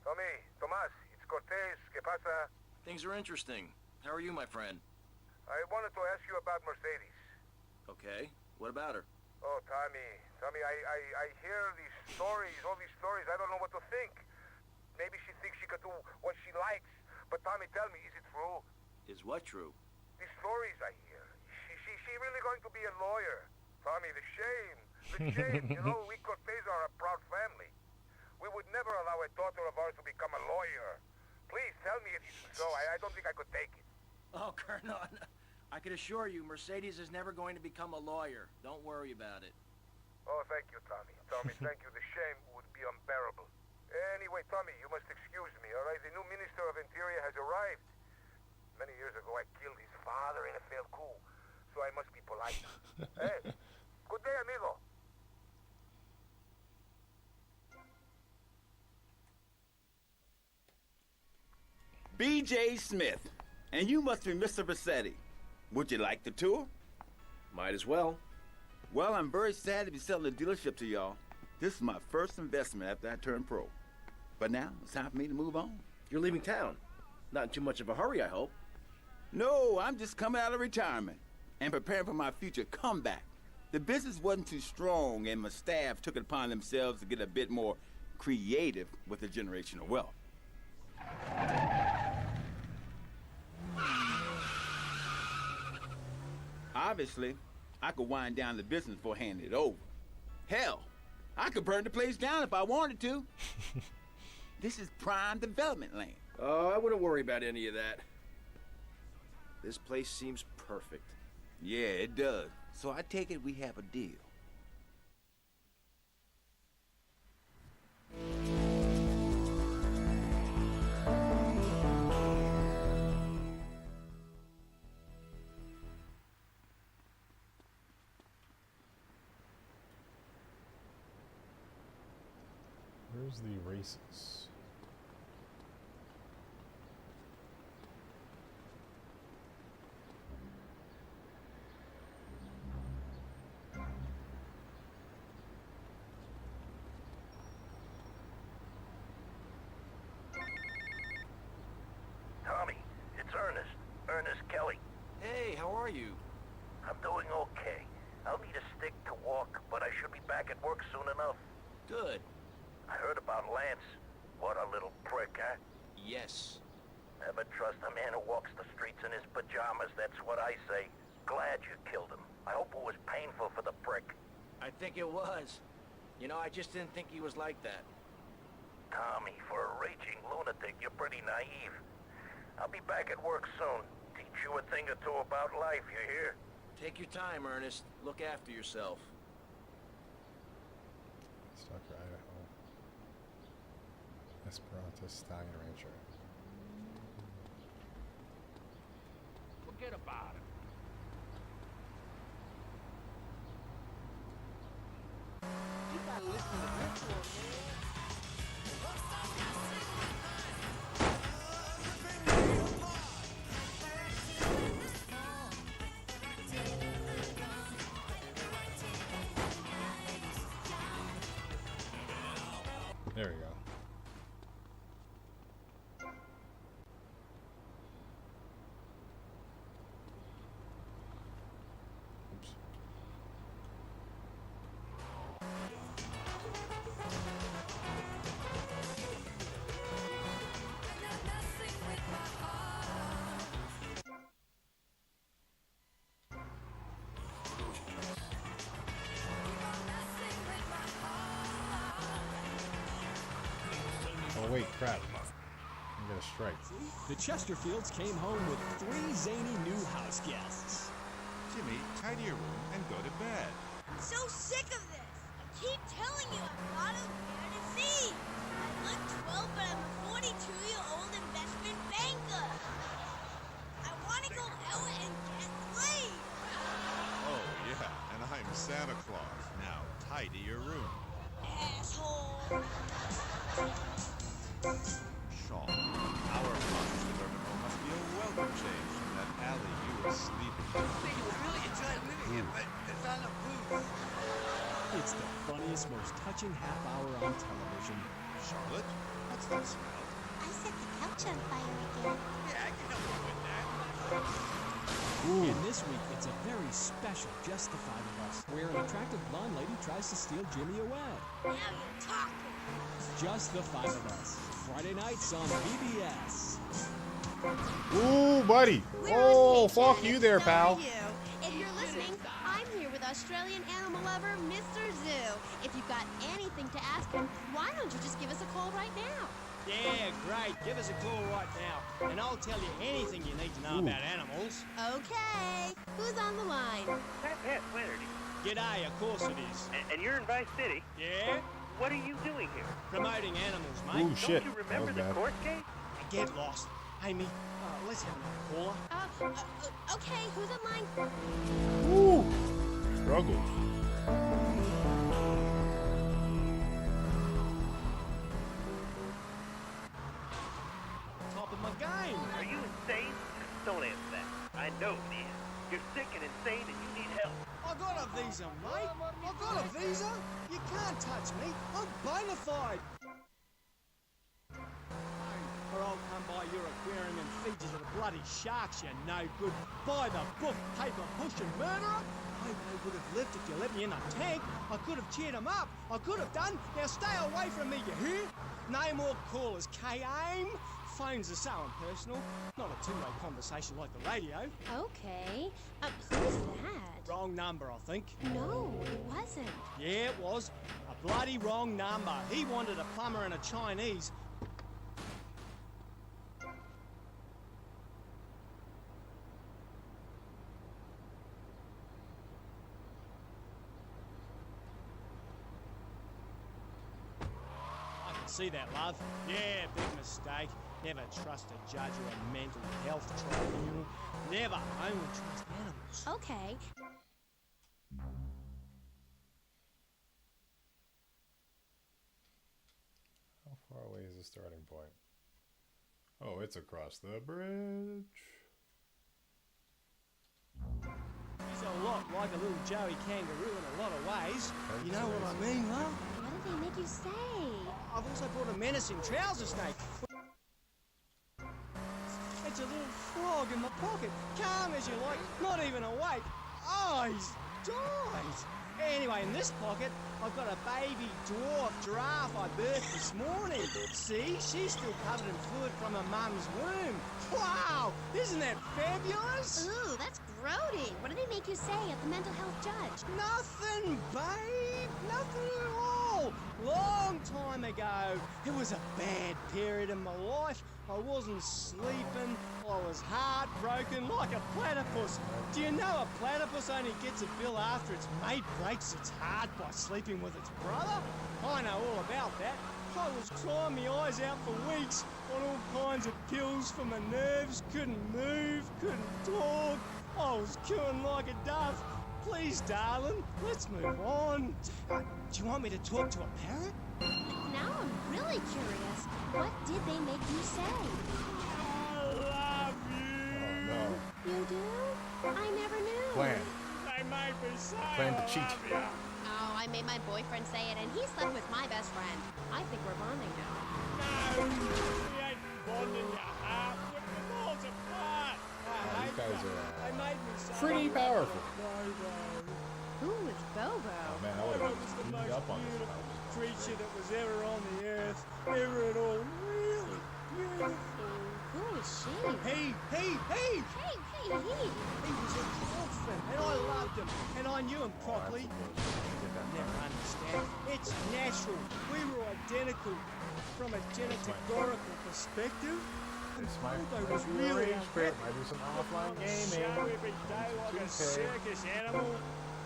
Tommy, Tomas, it's Cortez. ¿Qué pasa? Things are interesting. How are you, my friend? I wanted to ask you about Mercedes. Okay. What about her? Oh, Tommy, I hear these stories, all these stories. I don't know what to think. Maybe she thinks she could do what she likes. But Tommy, tell me, is it true? Is what true? These stories I hear. She really going to be a lawyer? Tommy, the shame. The shame. You know, we Cortez are a proud family. We would never allow a daughter of ours to become a lawyer. Please tell me if it's so. I don't think I could take it. Oh, Colonel, I can assure you, Mercedes is never going to become a lawyer. Don't worry about it. Oh, thank you, Tommy. Tommy, thank you. The shame would be unbearable. Anyway, Tommy, you must excuse me, all right? The new Minister of Interior has arrived. Many years ago, I killed his father in a failed coup, so I must be polite. Hey, good day, amigo. B.J. Smith. And you must be Mr. Vassetti. Would you like the tour? Might as well. Well, I'm very sad to be selling the dealership to y'all. This is my first investment after I turned pro. But now, it's time for me to move on. You're leaving town. Not in too much of a hurry, I hope. No, I'm just coming out of retirement and preparing for my future comeback. The business wasn't too strong, and my staff took it upon themselves to get a bit more creative with the generational wealth. Obviously, I could wind down the business before handing it over. Hell, I could burn the place down if I wanted to. This is prime development land. Oh, I wouldn't worry about any of that. This place seems perfect. Yeah, it does. So I take it we have a deal. Where's the races? Tommy, it's Ernest. Ernest Kelly. Hey, how are you? I'm doing okay. I'll need a stick to walk, but I should be back at work soon enough. Good. I heard about Lance. What a little prick, huh? Yes. Never trust a man who walks the streets in his pajamas, that's what I say. Glad you killed him. I hope it was painful for the prick. I think it was. You know, I just didn't think he was like that. Tommy, for a raging lunatic, you're pretty naive. I'll be back at work soon. Teach you a thing or two about life, you hear? Take your time, Ernest. Look after yourself. Tucker, Idaho. Esperanza Stallion Rancher. Forget about it. You gotta listen to this one, man. There we go. Oops. Oh wait, crap. I'm gonna strike. The Chesterfields came home with 3 zany new house guests. Jimmy, tidy your room and go to bed. I'm so sick of this. I keep telling you I'm not a fantasy. I'm not 12, but I'm a 42-year-old investment banker. I want to go out and get laid. Oh, yeah, and I'm Santa Claus. Now, tidy your room. Asshole. Shaw, our process of urban home must be a welcome change from that alley you were sleeping in. I think you would really enjoy living here, but there's not enough food. It's the funniest, most touching half hour on television. Charlotte, what's that smell? I set the couch on fire again. Yeah, I can help you with that. And this week, it's a very special Just the Five of Us, where an attractive blonde lady tries to steal Jimmy away. Now you're talking. Just the Five of Us, Friday nights on PBS. Ooh, buddy. Oh, fuck you there, pal. If you're listening, I'm here with Australian animal lover, Mr. Zoo. If you've got anything to ask him, why don't you just give us a call right now? Yeah, great. Give us a call right now, and I'll tell you anything you need to know about animals. Okay. Who's on the line? Pat Flannery. G'day, of course it is. And you're in Vice City? Yeah? What are you doing here? Promoting animals, mate. Ooh, shit. Don't you remember the court case? I get lost. Amy, let's have another caller. Okay, who's on line? Ooh. Struggle. Top of my game. visa, mate. I've got a visa. You can't touch me. I'm bona fide. Or I'll come by your aquarium and feed you to the bloody sharks, you no good. By the book, paper pushing murderer. I would have lived if you let me in a tank. I could have cheered him up. I could have done. Now stay away from me, you hear? No more callers, K-Aim. Phones are so impersonal. Not a two-way conversation like the radio. Okay. Who's that? Wrong number, I think. No, it wasn't. Yeah, it was. A bloody wrong number. He wanted a plumber and a Chinese. See that, love? Yeah, big mistake. Never trust a judge or a mental health tribunal. Never. Only trust animals. Okay. How far away is the starting point? Oh, it's across the bridge. He's a lot like a little Joey Kangaroo in a lot of ways. You know what I mean, love? What did they make you say? I've also brought a menacing trouser snake. It's a little frog in my pocket. Calm as you like, not even awake. Oh, he's died. Anyway, in this pocket, I've got a baby dwarf giraffe I birthed this morning. See, she's still covered in fluid from her mum's womb. Wow, isn't that fabulous? Ooh, that's grody. What did they make you say at the mental health judge? Nothing, babe. Nothing at all. Long time ago. It was a bad period in my life. I wasn't sleeping. I was heartbroken like a platypus. Do you know a platypus only gets a bill after its mate breaks its heart by sleeping with its brother? I know all about that. I was crying my eyes out for weeks on all kinds of pills for my nerves. Couldn't move, couldn't talk. I was cooing like a dove. Please, darling, let's move on. Do you want me to talk to a parrot? Now I'm really curious. What did they make you say? I love you. Oh, no. You do? I never knew. Plan. They made me say Plan to I cheat. love you. Oh, I made my boyfriend say it, and he slept with my best friend. I think we're bonding now. No, we ain't bonding your heart. Rip the balls apart. You guys They made me say pretty powerful. Who is Bobo? Oh man, I would Bobo have was the beaten most up on this. beautiful creature that was ever on the earth. Ever at all. Really beautiful. Who is she? He. Hey, he. He was a dolphin, and I loved him, and I knew him properly. Never understand. It's natural. We were identical from a genetical perspective. It's my Bobo was really spirit. Might do some offline gaming. Show every day like a circus animal.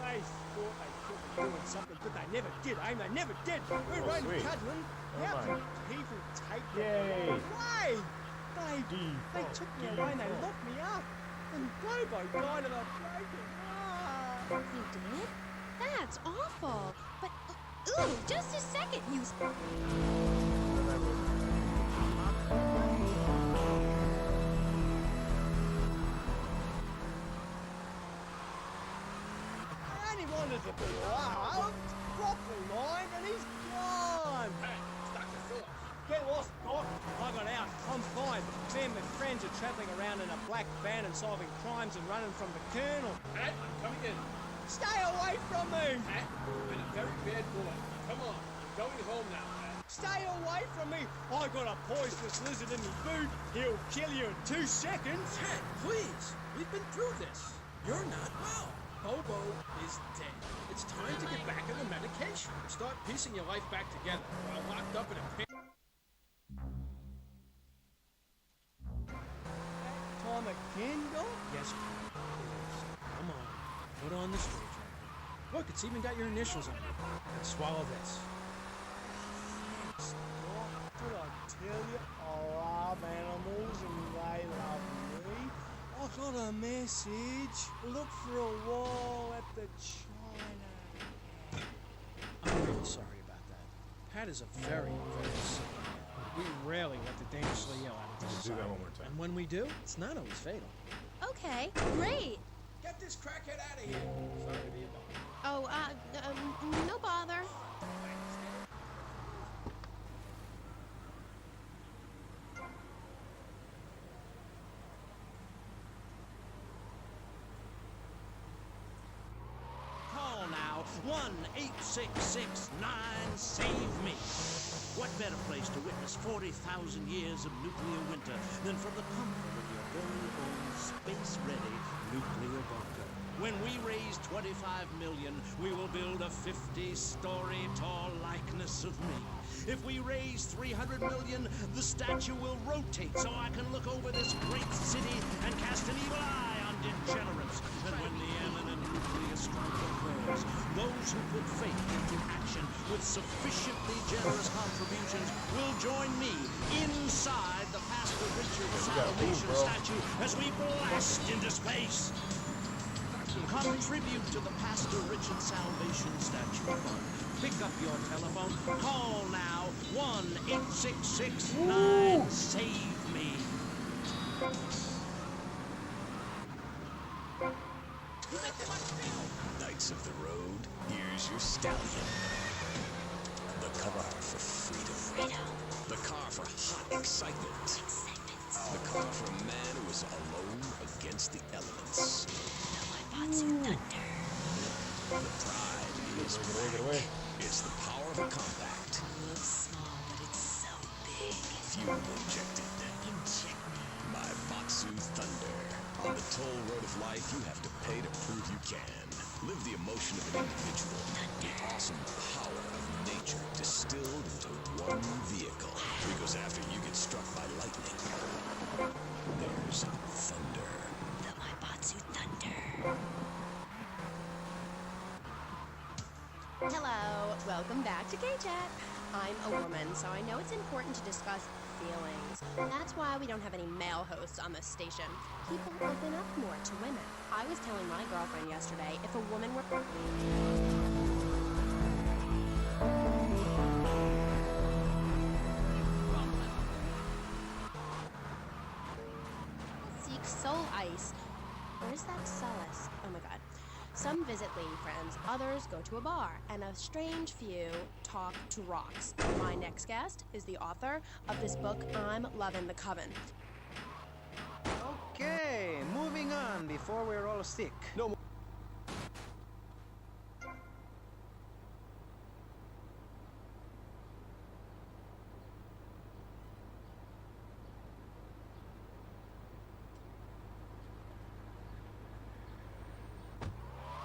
They thought they were doing something, but they never did, eh? They never did. We're only sweet. cuddling. Oh, How my. can people take Yay. that away? They took me away and they locked me up. And Bobo died of a broken heart. You did? That's awful. But, ooh, just a second, you... I only wanted to be loved, properly mine, and he's gone. Hey, it's Dr. Phillips. Get lost, Doc. I got out. I'm fine. Me and my friends are travelling around in a black van and solving crimes and running from the Colonel. Pat, I'm coming in. Stay away from me! Pat, you've been a very bad boy. Come on, I'm going home now, Pat. Stay away from me! I got a poisonous lizard in me boot. He'll kill you in 2 seconds. Ted, please. We've been through this. You're not well. Bobo is dead. It's time to get back on the medication and start piecing your life back together while locked up in a pit. Time again, Doc? Yes, Pat. Come on. Put on the screwdriver. Look, it's even got your initials on it. And swallow this. Thanks, Doc. Did I tell you I love animals and they love me? I got a message. Look for a wall at the China. I'm really sorry about that. Pat is a very, very sick man. We rarely let the dangerously ill out of this Do that one more time. And when we do, it's not always fatal. Okay, great. Get this crackhead out of here. Sorry to be a bother. Oh, 1-866-9-SAVE-ME. What better place to witness 40,000 years of nuclear winter than from the comfort of your very own space-ready nuclear bunker? When we raise 25 million, we will build a 50-story tall likeness of me. If we raise 300 million, the statue will rotate so I can look over this great city and cast an evil eye on degenerates. And when the imminent nuclear strike occurs, those who put faith into action with sufficiently generous contributions will join me inside the Pastor Richard Salvation statue as we blast into space. Contribute to the Pastor Richard Salvation Statue Fund. Pick up your telephone. Call now. 1-866-9-SAVE-ME. Knights of the Road, here's your stallion. The car for freedom. The car for hot excitement. The car for a man who is alone against the elements. The pride is black. It's the power of a compact. Looks small, but it's so big. Fuel injected. My Batsu Thunder. On the toll road of life, you have to pay to prove you can. Live the emotion of an individual. The awesome power of nature distilled into one vehicle. Because after you get struck by lightning, there's thunder. The Maibatsu Thunder. Hello, welcome back to K-Chat. I'm a woman, so I know it's important to discuss feelings. That's why we don't have any male hosts on this station. People open up more to women. I was telling my girlfriend yesterday, if a woman were... Seek soul ice. Where's that solace? Oh my god. Some visit lady friends, others go to a bar, and a strange few talk to rocks. My next guest is the author of this book, I'm Lovin' the Coven. Okay, moving on before we're all sick. No more.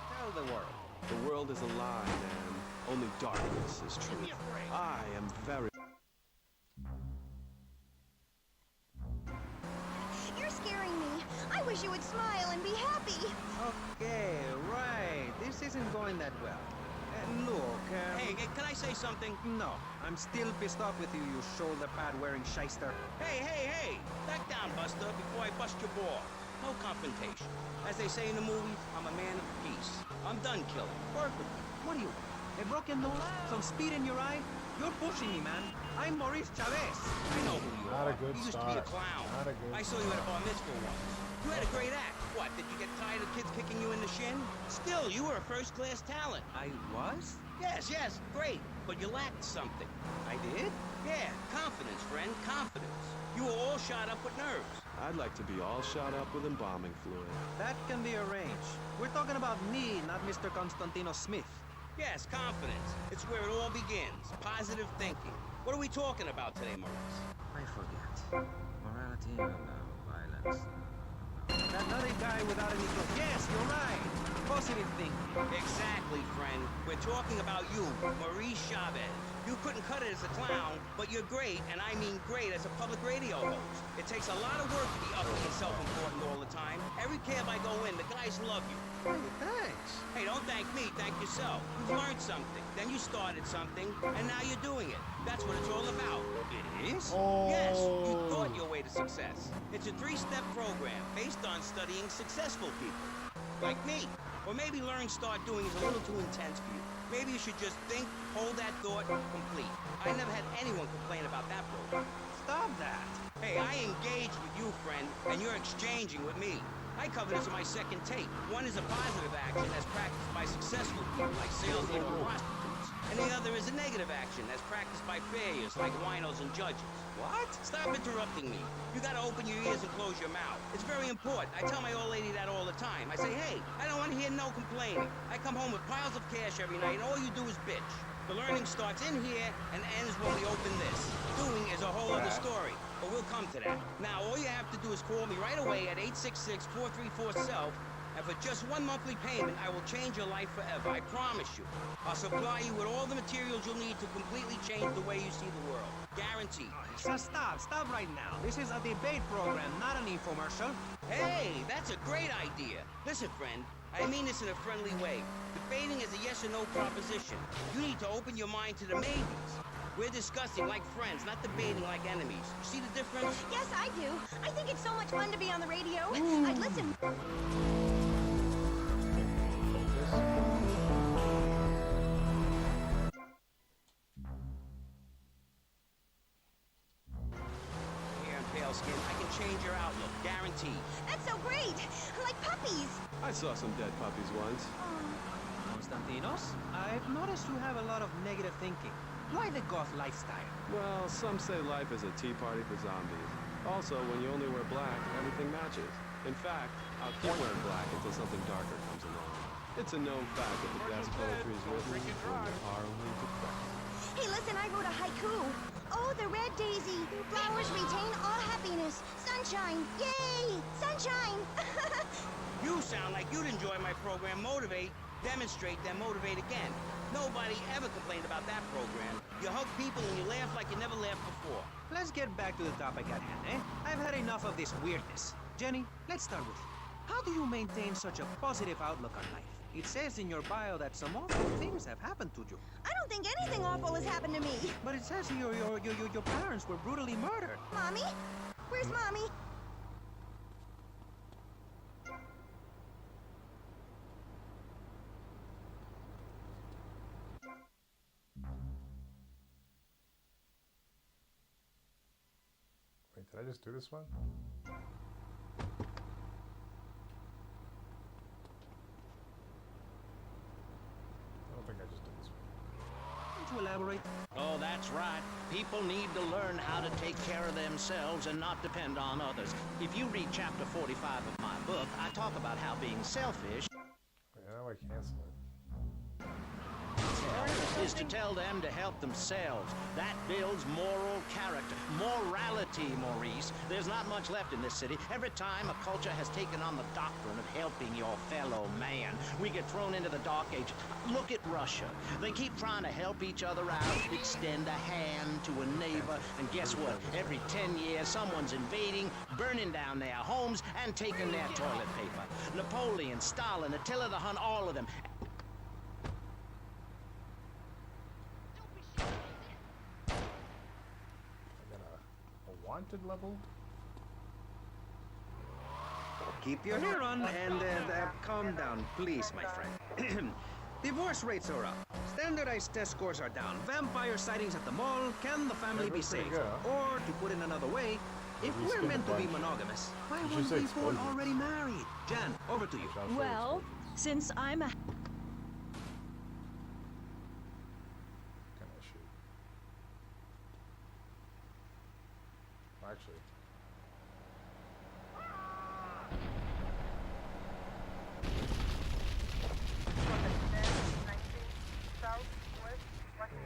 Tell the world. The world is a lie, man. Only darkness is true. I am very... You're scaring me. I wish you would smile and be happy. Okay, right. This isn't going that well. Look, Hey, can I say something? No, I'm still pissed off with you, you shoulder pad wearing shyster. Hey! Back down, Buster, before I bust your ball. No confrontation. As they say in the movies, I'm a man of peace. I'm done killing. Perfect. What are you? A broken nose? Some speed in your eye? You're pushing me, man. I'm Maurice Chavez. I know who you Not are. a good You used start. to be a clown. Not a good I saw you at a bar mitzvah once. You had a great act. What, did you get tired of kids kicking you in the shin? Still, you were a first-class talent. I was? Yes, great. But you lacked something. I did? Yeah, confidence, friend, confidence. You were all shot up with nerves. I'd like to be all shot up with embalming fluid. That can be arranged. We're talking about me, not Mr. Constantino Smith. Yes, confidence. It's where it all begins. Positive thinking. What are we talking about today, Maurice? I forget. Morality, violence. That nutty guy without any clothes. Yes, you're right. Positive thinking. Exactly, friend. We're talking about you, Maurice Chavez. You couldn't cut it as a clown, but you're great, and I mean great, as a public radio host. It takes a lot of work to be uppity and self-important all the time. Every cab I go in, the guys love you. Hey, thanks. Hey, don't thank me, thank yourself. You've learned something, then you started something, and now you're doing it. That's what it's all about. It is? Yes, you thought your way to success. It's a 3-step program based on studying successful people. Like me. Or maybe learning start doing is a little too intense for you. Maybe you should just think, hold that thought, complete. I never had anyone complain about that program. Stop that. Hey, I engage with you, friend, and you're exchanging with me. I cover this in my second tape. One is a positive action as practiced by successful people like salesmen or prostitutes. and the other is a negative action as practiced by farriers like winos and judges. What? Stop interrupting me. You gotta open your ears and close your mouth. It's very important. I tell my old lady that all the time. I say, hey, I don't want to hear no complaining. I come home with piles of cash every night, and all you do is bitch. The learning starts in here and ends when we open this. Doing is a whole other story, but we'll come to that. Now, all you have to do is call me right away at 866-434-SELF, and for just one monthly payment, I will change your life forever. I promise you. I'll supply you with all the materials you'll need to completely change the way you see the world. Guaranteed. So stop right now. This is a debate program, not an infomercial. Hey, that's a great idea. Listen, friend, I mean this in a friendly way. Debating is a yes or no proposition. You need to open your mind to the maybes. We're discussing like friends, not debating like enemies. You see the difference? Yes, I do. I think it's so much fun to be on the radio. I'd listen. Here in pale skin, I can change your outlook, guaranteed. That's so great. Like puppies. I saw some dead puppies once. Constantinos, I've noticed you have a lot of negative thinking. Why the goth lifestyle? Well, some say life is a tea party for zombies. Also, when you only wear black, everything matches. In fact, I'll keep wearing black until something darker comes along. It's a known fact that the best poetry is written when there are only depressed. Hey, listen, I wrote a haiku. Oh, the red daisy. Flowers retain all happiness. Sunshine. Yay! Sunshine! You sound like you'd enjoy my program Motivate, Demonstrate, then Motivate Again. Nobody ever complained about that program. You hug people and you laugh like you never laughed before. Let's get back to the topic at hand, eh? I've had enough of this weirdness. Jenny, let's start with you. How do you maintain such a positive outlook on life? It says in your bio that some awful things have happened to you. I don't think anything awful has happened to me. But it says your parents were brutally murdered. Mommy? Where's Mommy? Wait, did I just do this one? I don't think I just did this one. To elaborate? Oh, that's right. People need to learn how to take care of themselves and not depend on others. If you read chapter 45 of my book, I talk about how being selfish How do I cancel it? is to tell them to help themselves. That builds moral character. Morality, Maurice. There's not much left in this city. Every time a culture has taken on the doctrine of helping your fellow man, we get thrown into the dark age. Look at Russia. They keep trying to help each other out, extend a hand to a neighbor, and guess what? Every 10 years, someone's invading, burning down their homes, and taking their toilet paper. Napoleon, Stalin, Attila the Hun, all of them. Wanted level? Keep your hair on and calm down, please, my friend. Divorce rates are up. Standardized test scores are down. Vampire sightings at the mall. Can the family be saved? Or, to put it another way, if we're meant to be monogamous, why weren't we born already married? Jan, over to you. Well, since I'm a... Actually.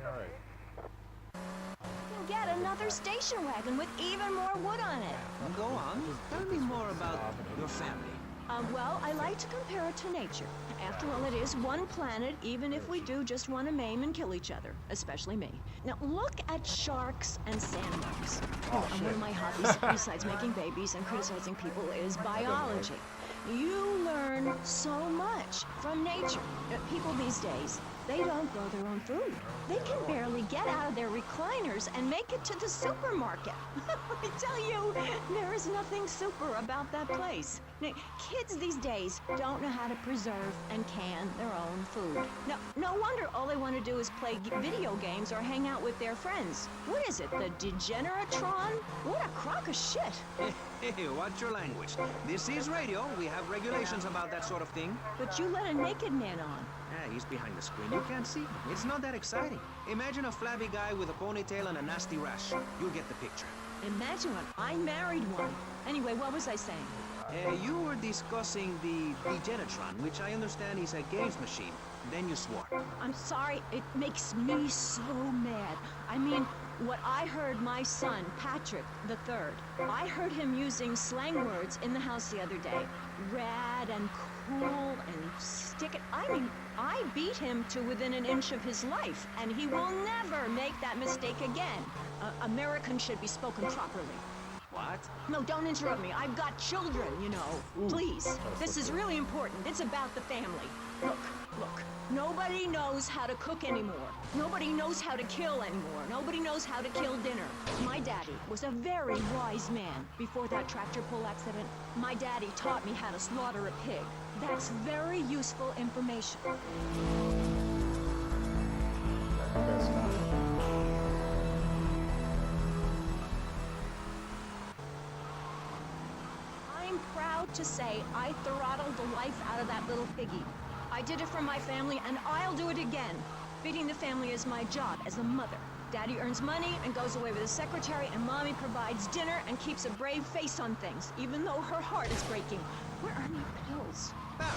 Alright. You'll get another station wagon with even more wood on it. Go on. Tell me more about your family. Well, I like to compare it to nature. After all, it is one planet, even if we do just want to maim and kill each other, especially me. Now, look at sharks and sandbugs. One of my hobbies, besides making babies and criticizing people, is biology. You learn so much from nature. People these days, they don't grow their own food. They can barely get out of their recliners and make it to the supermarket. I tell you, there is nothing super about that place. Now, kids these days don't know how to preserve and can their own food. No wonder all they want to do is play video games or hang out with their friends. What is it, the Degeneratron? What a crock of shit. Hey, watch your language. This is radio. We have regulations about that sort of thing. But you let a naked man on. he's behind the screen. You can't see him. It's not that exciting. Imagine a flabby guy with a ponytail and a nasty rash. You'll get the picture. Imagine one. I married one. Anyway, what was I saying? You were discussing the Genetron, which I understand is a games machine. Then you swore. I'm sorry, it makes me so mad. I mean, what I heard my son, Patrick III, I heard him using slang words in the house the other day. Rad and cool and stick it. I mean, I beat him to within an inch of his life, and he will never make that mistake again. Americans should be spoken properly. What? No, don't interrupt me. I've got children, you know. Please. This is really important. It's about the family. Look. Nobody knows how to cook anymore. Nobody knows how to kill anymore. Nobody knows how to kill dinner. My daddy was a very wise man. Before that tractor pull accident, my daddy taught me how to slaughter a pig. That's very useful information. I'm proud to say I throttled the life out of that little piggy. I did it for my family, and I'll do it again. Feeding the family is my job as a mother. Daddy earns money and goes away with his secretary, and Mommy provides dinner and keeps a brave face on things, even though her heart is breaking. Where are my pills? Barry,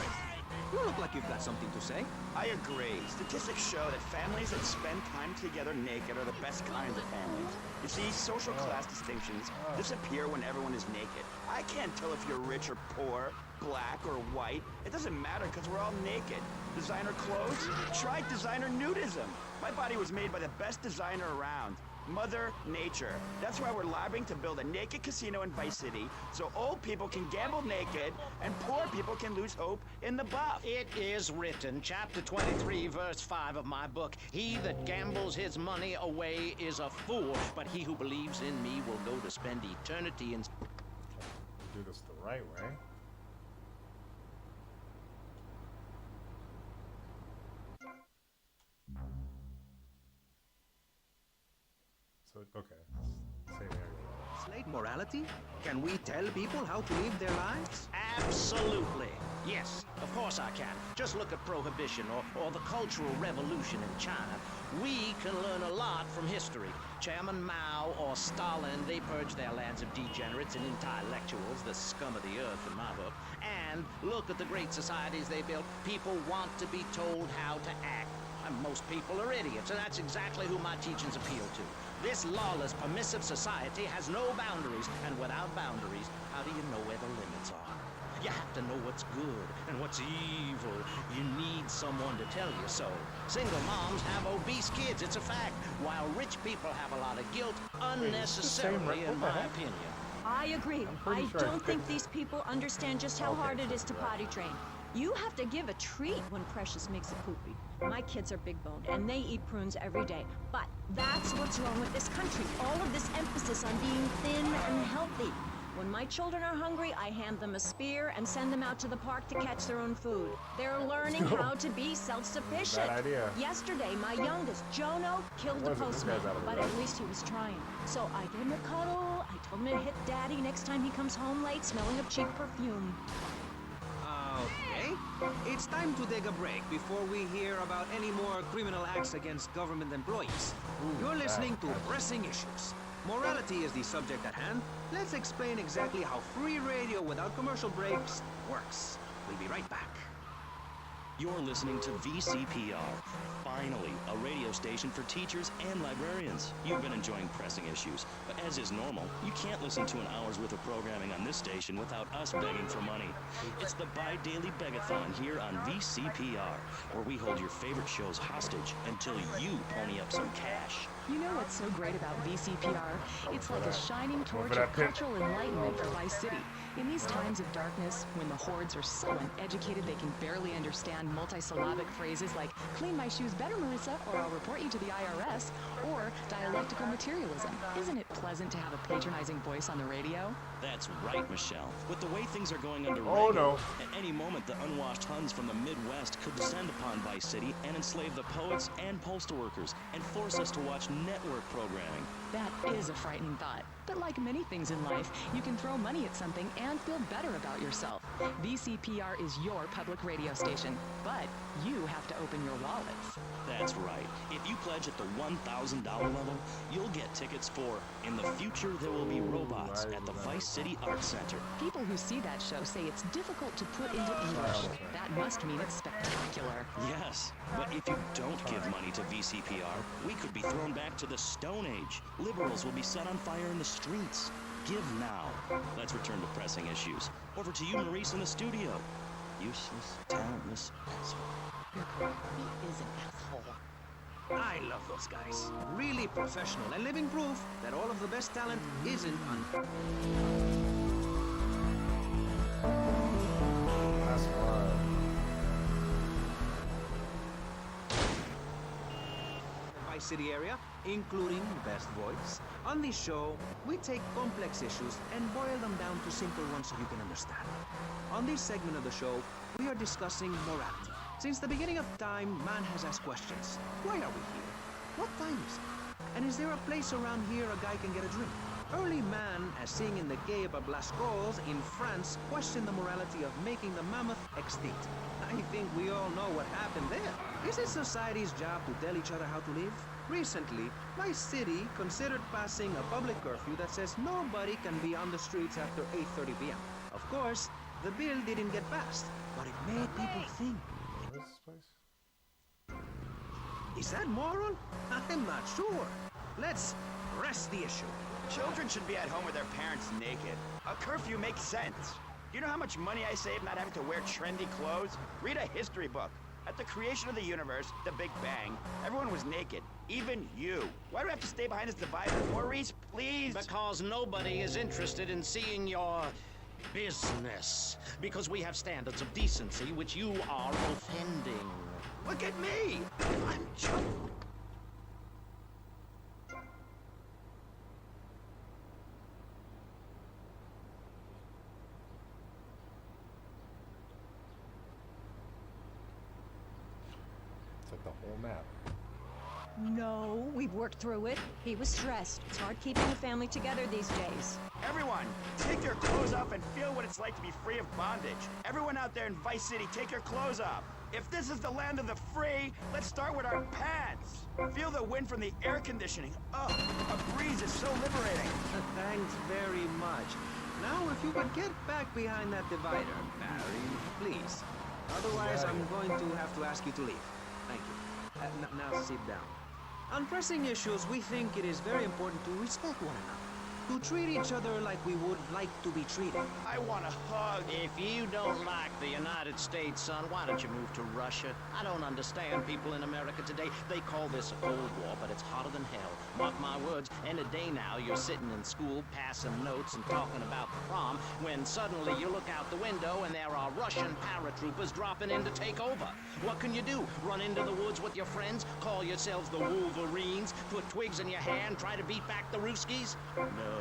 you look like you've got something to say. I agree. Statistics show that families that spend time together naked are the best kinds of families. You see, social class distinctions disappear when everyone is naked. I can't tell if you're rich or poor, black or white. It doesn't matter because we're all naked. Designer clothes? Try designer nudism. My body was made by the best designer around. Mother Nature. That's why we're lobbying to build a naked casino in Vice City so old people can gamble naked and poor people can lose hope in the buff. It is written, chapter 23, verse 5 of my book, "He that gambles his money away is a fool, but he who believes in me will go to spend eternity in..." Do this the right way. So, okay. Same area. Slate morality? Can we tell people how to live their lives? Absolutely. Yes, of course I can. Just look at Prohibition or the Cultural Revolution in China. We can learn a lot from history. Chairman Mao or Stalin, they purged their lands of degenerates and intellectuals, the scum of the earth in my book. And look at the great societies they built. People want to be told how to act. And most people are idiots, and that's exactly who my teachings appeal to. This lawless, permissive society has no boundaries, and without boundaries, how do you know where the limits are? You have to know what's good and what's evil. You need someone to tell you so. Single moms have obese kids, it's a fact, while rich people have a lot of guilt unnecessarily, in my opinion. I agree. I don't think these people understand just how hard it is to potty train. You have to give a treat when Precious makes a poopy. My kids are big-boned, and they eat prunes every day. But that's what's wrong with this country. All of this emphasis on being thin and healthy. When my children are hungry, I hand them a spear and send them out to the park to catch their own food. They're learning how to be self-sufficient. Bad idea. Yesterday, my youngest, Jono, killed the postman, but at least he was trying. So I gave him a cuddle. I told him to hit Daddy next time he comes home late, smelling of cheap perfume. Okay. It's time to take a break before we hear about any more criminal acts against government employees. You're listening to Pressing Issues. Morality is the subject at hand. Let's explain exactly how free radio without commercial breaks works. We'll be right back. You're listening to VCPR. Finally, a radio station for teachers and librarians. You've been enjoying Pressing Issues, but as is normal, you can't listen to an hour's worth of programming on this station without us begging for money. It's the bi-daily begathon here on VCPR, where we hold your favorite shows hostage until you pony up some cash. You know what's so great about VCPR? It's like a shining torch of cultural enlightenment for Vice City. In these times of darkness, when the hordes are so uneducated they can barely understand multisyllabic phrases like, "Clean my shoes better, Marissa," or "I'll report you to the IRS," or dialectical materialism, isn't it pleasant to have a patronizing voice on the radio? That's right, Michelle. With the way things are going under Oh, Reagan, no. at any moment the unwashed Huns from the Midwest could descend upon Vice City and enslave the poets and postal workers and force us to watch network programming. That is a frightening thought. But like many things in life, you can throw money at something and feel better about yourself. VCPR is your public radio station, but you have to open your wallets. That's right. If you pledge at the $1,000 level, you'll get tickets for In the Future There Will Be Robots at the Vice City Arts Center. People who see that show say it's difficult to put into English. That must mean it's spectacular. Yes, but if you don't give money to VCPR, we could be thrown back to the Stone Age. Liberals will be set on fire in the streets. Give now. Let's return to pressing issues. Over to you, Maurice, in the studio. Useless, talentless asshole. You're correct. He is an asshole. I love those guys. Really professional and living proof that all of the best talent isn't on. That's wild. Vice City area, including Best Voice. On this show, we take complex issues and boil them down to simple ones so you can understand. On this segment of the show, we are discussing morality. Since the beginning of time, man has asked questions. Why are we here? What time is it? And is there a place around here a guy can get a drink? Early man, as seen in the Quai of Blascaux in France, questioned the morality of making the mammoth extinct. I think we all know what happened there. Is it society's job to tell each other how to live? Recently, my city considered passing a public curfew that says nobody can be on the streets after 8:30 p.m. Of course, the bill didn't get passed, but it made people think. Where's this place? Is that moral? I'm not sure. Let's press the issue. Children should be at home with their parents naked. A curfew makes sense. Do you know how much money I save not having to wear trendy clothes? Read a history book. At the creation of the universe, the Big Bang, everyone was naked. Even you. Why do I have to stay behind this divider? Maurice, please? Because nobody is interested in seeing your business. Because we have standards of decency which you are offending. Look at me! I'm It's like the whole map. No, we've worked through it. He was stressed. It's hard keeping a family together these days. Everyone, take your clothes off and feel what it's like to be free of bondage. Everyone out there in Vice City, take your clothes off. If this is the land of the free, let's start with our pants. Feel the wind from the air conditioning. Oh, a breeze is so liberating. Thanks very much. Now, if you could get back behind that divider, Barry, please. Otherwise, I'm going to have to ask you to leave. Thank you. Now sit down. On pressing issues, we think it is very important to respect one another. To treat each other like we would like to be treated. I want a hug. If you don't like the United States, son, why don't you move to Russia? I don't understand people in America today. They call this a Cold War, but it's hotter than hell. Mark my words, any day now you're sitting in school, passing notes and talking about the prom, when suddenly you look out the window and there are Russian paratroopers dropping in to take over. What can you do? Run into the woods with your friends? Call yourselves the Wolverines? Put twigs in your hair and try to beat back the Ruskies? No.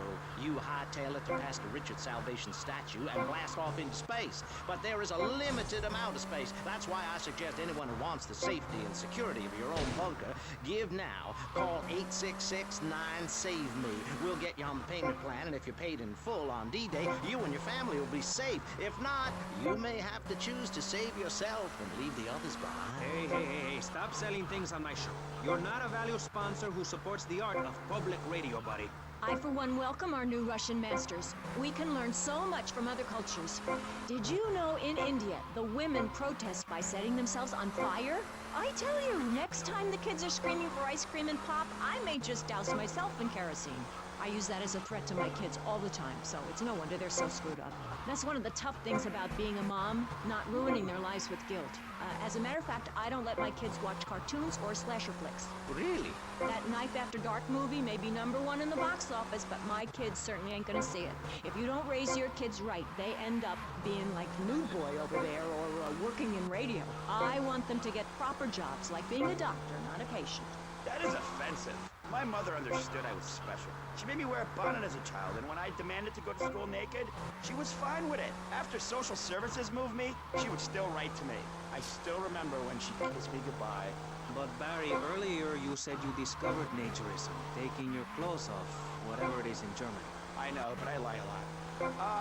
You hightail it to past the Richard Salvation statue and blast off into space. But there is a limited amount of space. That's why I suggest anyone who wants the safety and security of your own bunker, give now. Call 866-9-SAVE-ME. We'll get you on the payment plan, and if you're paid in full on D-Day, you and your family will be safe. If not, you may have to choose to save yourself and leave the others behind. Hey, stop selling things on my show. You're not a valued sponsor who supports the art of public radio, buddy. I, for one, welcome our new Russian masters. We can learn so much from other cultures. Did you know in India, the women protest by setting themselves on fire? I tell you, next time the kids are screaming for ice cream and pop, I may just douse myself in kerosene. I use that as a threat to my kids all the time, so it's no wonder they're so screwed up. That's one of the tough things about being a mom, not ruining their lives with guilt. As a matter of fact, I don't let my kids watch cartoons or slasher flicks. Really? That Knife After Dark movie may be #1 in the box office, but my kids certainly ain't gonna see it. If you don't raise your kids right, they end up being like Nude Boy over there or working in radio. I want them to get proper jobs, like being a doctor, not a patient. That is offensive. My mother understood I was special. She made me wear a bonnet as a child, and when I demanded to go to school naked, she was fine with it. After social services moved me, she would still write to me. I still remember when she kissed me goodbye, But Barry, earlier you said you discovered naturism, taking your clothes off, whatever it is in German. I know, but I lie a lot.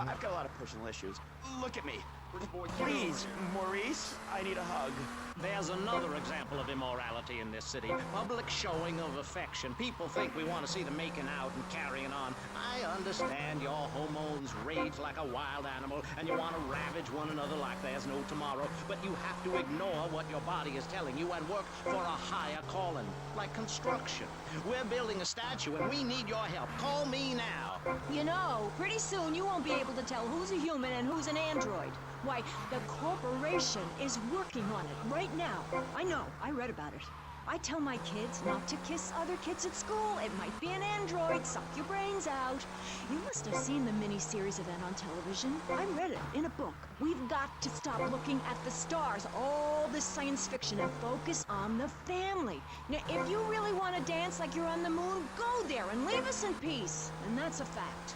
I've got a lot of personal issues. Look at me. Please, Maurice, I need a hug. There's another example of immorality in this city. Public showing of affection. People think we want to see them making out and carrying on. I understand your hormones rage like a wild animal, and you want to ravage one another like there's no tomorrow, but you have to ignore what your body is telling you and work for a higher calling, like construction. We're building a statue, and we need your help. Call me now. You know, pretty soon you won't be able to tell who's a human and who's an android. Why, the corporation is working on it right now. I know, I read about it. I tell my kids not to kiss other kids at school. It might be an android, suck your brains out. You must have seen the mini-series event on television. I read it in a book. We've got to stop looking at the stars, all this science fiction, and focus on the family. Now, if you really want to dance like you're on the moon, go there and leave us in peace. And that's a fact.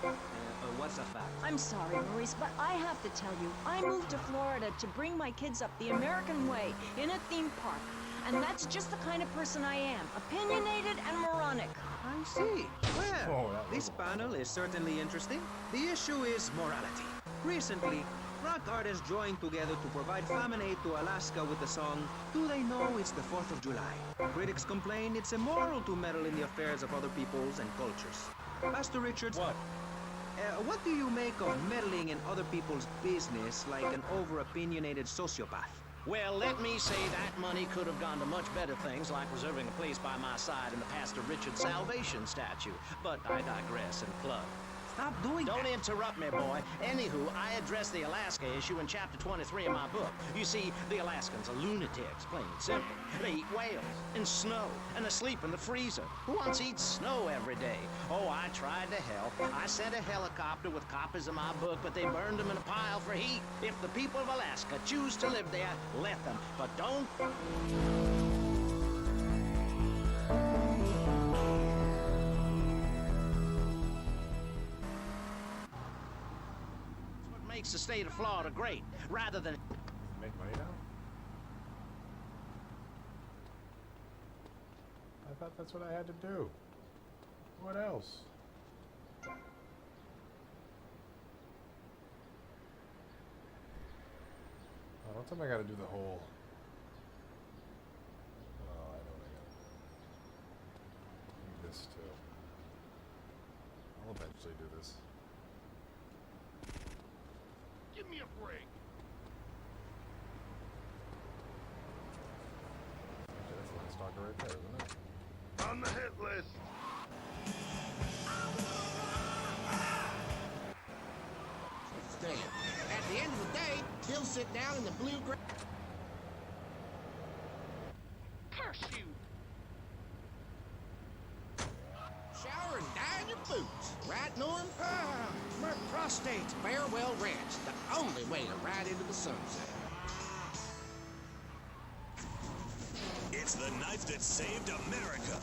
What's a fact? I'm sorry, Maurice, but I have to tell you, I moved to Florida to bring my kids up the American way in a theme park. And that's just the kind of person I am, opinionated and moronic. I see. Well, this panel is certainly interesting. The issue is morality. Recently, rock artists joined together to provide famine aid to Alaska with the song, Do They Know It's the 4th of July? Critics complain it's immoral to meddle in the affairs of other peoples and cultures. Pastor Richards, what do you make of meddling in other people's business like an over-opinionated sociopath? Well, let me say that money could have gone to much better things, like reserving a place by my side in the Pastor Richard Salvation statue. But I digress and plug. Stop doing that. Don't interrupt me, boy. Anywho, I addressed the Alaska issue in chapter 23 of my book. You see, the Alaskans are lunatics, plain and simple. They eat whales and snow and they sleep in the freezer. Who wants to eat snow every day? Oh, I tried to help. I sent a helicopter with copies of my book, but they burned them in a pile for heat. If the people of Alaska choose to live there, let them. But don't... makes the state of Florida great, rather than... Make money now? I thought that's what I had to do. What else? Oh, what time I gotta do the whole... Oh, I know what I gotta do. This too. I'll eventually do this. Give me a break. Actually, that's the last stalker right there, isn't it? On the hit list. At the end of the day, he'll sit down in the blue grass. Curse you! Shower and dye in your boots. Right, Norm? My prostate. Farewell Ranch, the only way to ride into the sunset. It's the knife that saved America.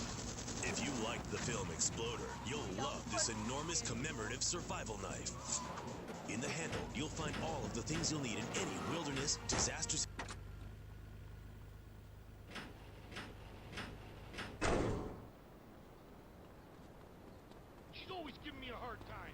If you liked the film Exploder, you'll love this enormous commemorative survival knife. In the handle, you'll find all of the things you'll need in any wilderness, disaster... She's always giving me a hard time.